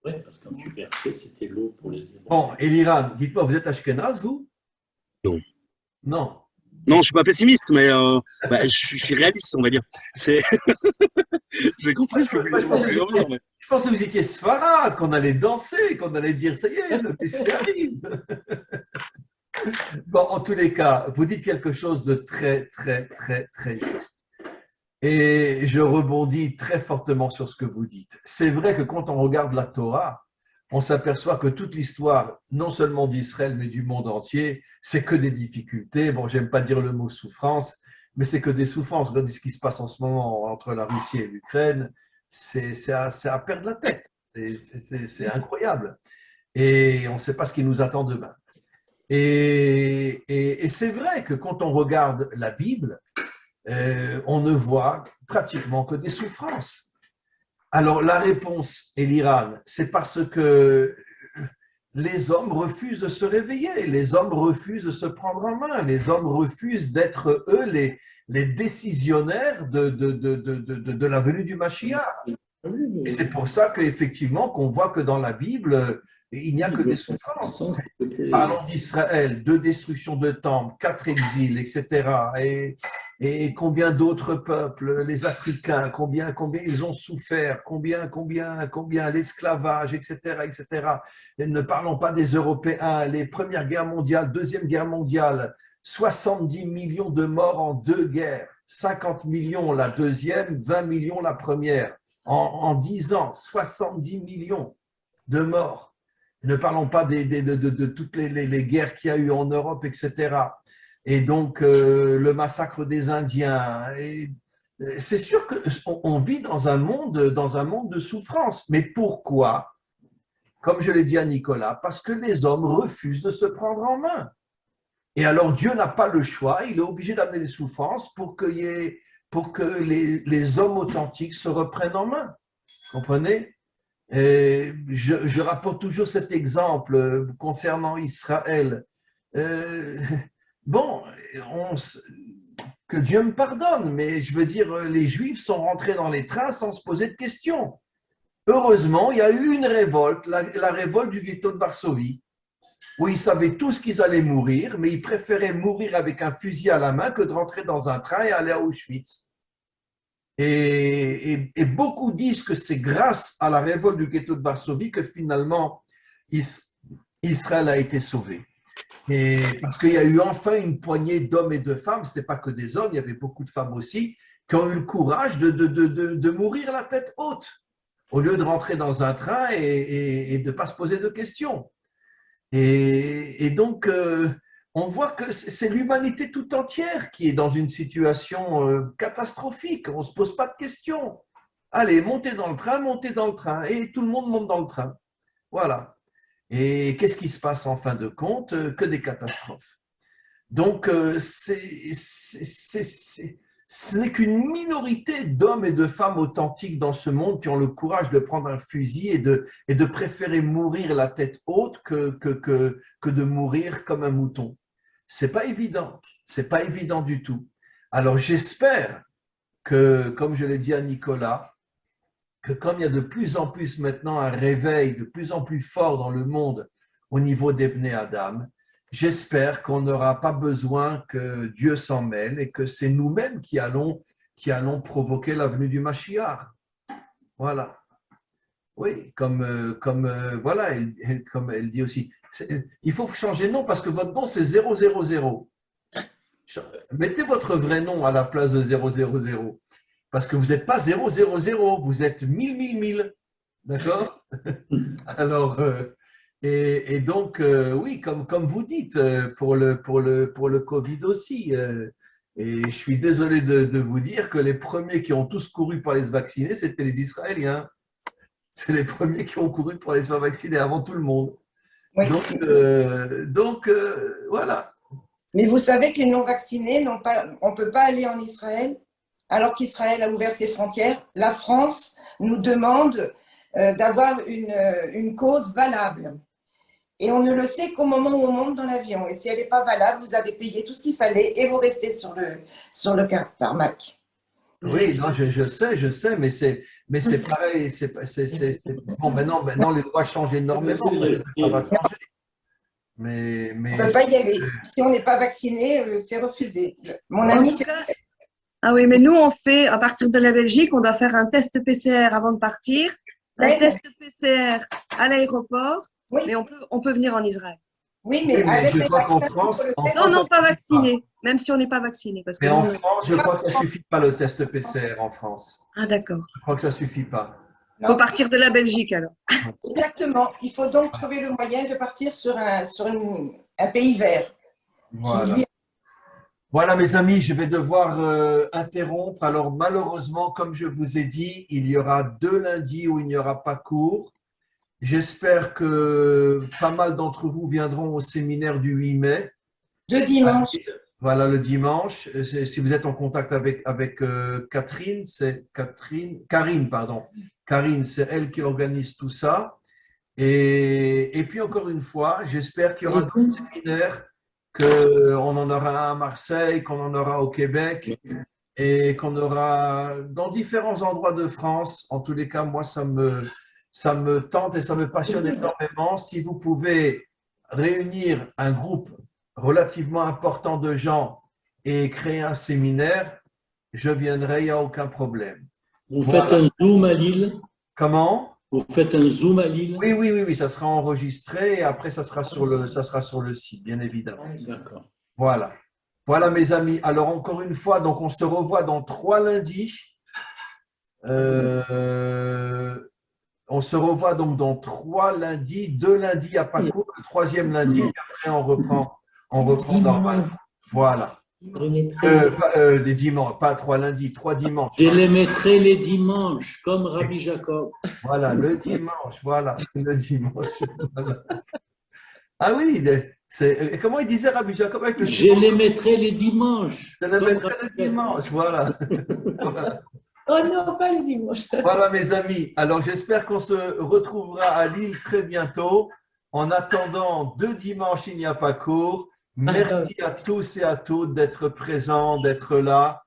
Oui, parce que quand tu versais, c'était l'eau pour les Hébreux. Bon, Elira, dites-moi, vous êtes ashkénaze, vous? Non. Non. Non, je suis pas pessimiste, mais je suis réaliste, on va dire. J'ai compris ce que vous voulez dire. Je pensais que vous étiez Sfarad, qu'on allait danser, qu'on allait dire ça y est, le Messie arrive. Bon, en tous les cas, vous dites quelque chose de très, très, très, très juste. Et je rebondis très fortement sur ce que vous dites. C'est vrai que quand on regarde la Torah, on s'aperçoit que toute l'histoire, non seulement d'Israël, mais du monde entier, c'est que des difficultés. Bon, j'aime pas dire le mot souffrance, mais c'est que des souffrances. Regardez ce qui se passe en ce moment entre la Russie et l'Ukraine, c'est à perdre la tête. C'est incroyable. Et on ne sait pas ce qui nous attend demain. Et c'est vrai que quand on regarde la Bible, on ne voit pratiquement que des souffrances. Alors la réponse, Eliran, c'est parce que les hommes refusent de se réveiller, les hommes refusent de se prendre en main, les hommes refusent d'être eux les décisionnaires de la venue du Mashiach. Et c'est pour ça qu'effectivement qu'on voit que dans la Bible, il n'y a que des souffrances. Parlons d'Israël, 2 destructions de temples, 4 exils, etc. Et combien d'autres peuples, les Africains, combien ils ont souffert, combien l'esclavage, etc., etc. Et ne parlons pas des Européens, les Premières Guerres mondiales, Deuxième Guerre mondiale, 70 millions de morts en 2 guerres, 50 millions la deuxième, 20 millions la première. En 10 ans, 70 millions de morts. Ne parlons pas de toutes les guerres qu'il y a eu en Europe, etc. Et donc, le massacre des Indiens. C'est sûr qu'on vit dans un monde de souffrance. Mais pourquoi? Comme je l'ai dit à Nicolas, parce que les hommes refusent de se prendre en main. Et alors, Dieu n'a pas le choix, il est obligé d'amener des souffrances pour que les hommes authentiques se reprennent en main. Vous comprenez? Et je rapporte toujours cet exemple concernant Israël. Bon, que Dieu me pardonne, mais je veux dire, les Juifs sont rentrés dans les trains sans se poser de questions. Heureusement, il y a eu une révolte, la révolte du ghetto de Varsovie, où ils savaient tous qu'ils allaient mourir, mais ils préféraient mourir avec un fusil à la main que de rentrer dans un train et aller à Auschwitz. Et beaucoup disent que c'est grâce à la révolte du ghetto de Varsovie que finalement Israël a été sauvé. Et parce qu'il y a eu enfin une poignée d'hommes et de femmes, ce n'était pas que des hommes, il y avait beaucoup de femmes aussi, qui ont eu le courage de mourir la tête haute, au lieu de rentrer dans un train et de ne pas se poser de questions. Et donc, on voit que c'est l'humanité tout entière qui est dans une situation catastrophique. On ne se pose pas de questions. Allez, montez dans le train, et tout le monde monte dans le train. Voilà. Et qu'est-ce qui se passe en fin de compte? Que des catastrophes. Donc, ce n'est qu'une minorité d'hommes et de femmes authentiques dans ce monde qui ont le courage de prendre un fusil et de préférer mourir la tête haute que de mourir comme un mouton. C'est pas évident du tout. Alors j'espère que, comme je l'ai dit à Nicolas, que comme il y a de plus en plus maintenant un réveil de plus en plus fort dans le monde au niveau des Bnei Adam, j'espère qu'on n'aura pas besoin que Dieu s'en mêle et que c'est nous-mêmes qui allons provoquer la venue du Mashiach. Voilà. Oui, voilà, comme elle dit aussi. Il faut changer de nom parce que votre nom, c'est 000. Mettez votre vrai nom à la place de 000. Parce que vous n'êtes pas 000, vous êtes 1000. D'accord? Alors, et donc, oui, comme vous dites, pour le Covid aussi. Et je suis désolé de vous dire que les premiers qui ont tous couru pour aller se vacciner, c'était les Israéliens. C'est les premiers qui ont couru pour aller se faire vacciner avant tout le monde. Oui. Donc, voilà. Mais vous savez que les non-vaccinés, on ne peut pas aller en Israël, alors qu'Israël a ouvert ses frontières. La France nous demande d'avoir une cause valable. Et on ne le sait qu'au moment où on monte dans l'avion. Et si elle n'est pas valable, vous avez payé tout ce qu'il fallait et vous restez sur le tarmac. Oui, non, je sais, mais c'est pareil. Bon, maintenant, les lois changent énormément. Ça va changer. Mais on ne peut pas y aller. Si on n'est pas vacciné, c'est refusé. Mon ami, c'est... Ah oui, mais nous, on fait, à partir de la Belgique, on doit faire un test PCR avant de partir, un test PCR à l'aéroport, oui. Mais on peut venir en Israël. Oui, mais avec je les crois qu'en vaccins, France, non, pas vacciné, même si on n'est pas vacciné. Parce que mais en France, je crois que ça ne suffit pas le test PCR en France. Ah, d'accord. Je crois que ça ne suffit pas. Il faut partir de la Belgique alors. Exactement. Il faut donc trouver le moyen de partir sur un pays vert. Voilà. Voilà, mes amis, je vais devoir interrompre. Alors, malheureusement, comme je vous ai dit, il y aura 2 lundis où il n'y aura pas cours. J'espère que pas mal d'entre vous viendront au séminaire du 8 mai. De dimanche. Voilà, le dimanche. Si vous êtes en contact avec Catherine, c'est Karine, pardon. Karine, c'est elle qui organise tout ça. Et puis, encore une fois, j'espère qu'il y aura d'autres séminaires, qu'on en aura à Marseille, qu'on en aura au Québec et qu'on aura dans différents endroits de France. En tous les cas, moi, ça me tente et ça me passionne énormément. Si vous pouvez réunir un groupe relativement important de gens et créer un séminaire, je viendrai, il n'y a aucun problème. Vous faites un Zoom à Lille? Comment? Vous faites un Zoom à Lille? Oui, ça sera enregistré et après ça sera sur le site, bien évidemment. D'accord. Voilà mes amis. Alors encore une fois, donc on se revoit dans 3 lundis. On se revoit donc dans 3 lundis, 2 lundis à pas cours, le 3e lundi, et après on reprend normal. Voilà. Des dimanches, pas 3 lundis, 3 dimanches. Je les mettrai les dimanches, comme Rabbi Jacob. Voilà, le dimanche, voilà, le dimanche. Voilà. Ah oui, comment il disait Rabbi Jacob avec le dimanche? Je les mettrai les dimanches. Je les mettrai le dimanche, voilà. Voilà. Oh non, pas le dimanche. Voilà mes amis, alors j'espère qu'on se retrouvera à Lille très bientôt. En attendant, 2 dimanches, il n'y a pas cours. Merci à tous et à toutes d'être présents, d'être là.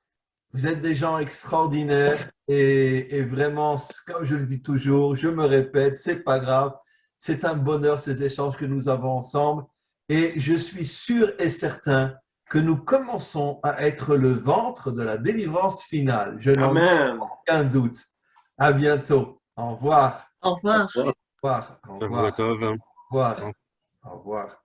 Vous êtes des gens extraordinaires et vraiment, comme je le dis toujours, je me répète, c'est pas grave. C'est un bonheur ces échanges que nous avons ensemble et je suis sûr et certain que nous commençons à être le ventre de la délivrance finale. Je n'en ai aucun doute. À bientôt. Au revoir. Au revoir. Au revoir. Au revoir. Au revoir. Au revoir.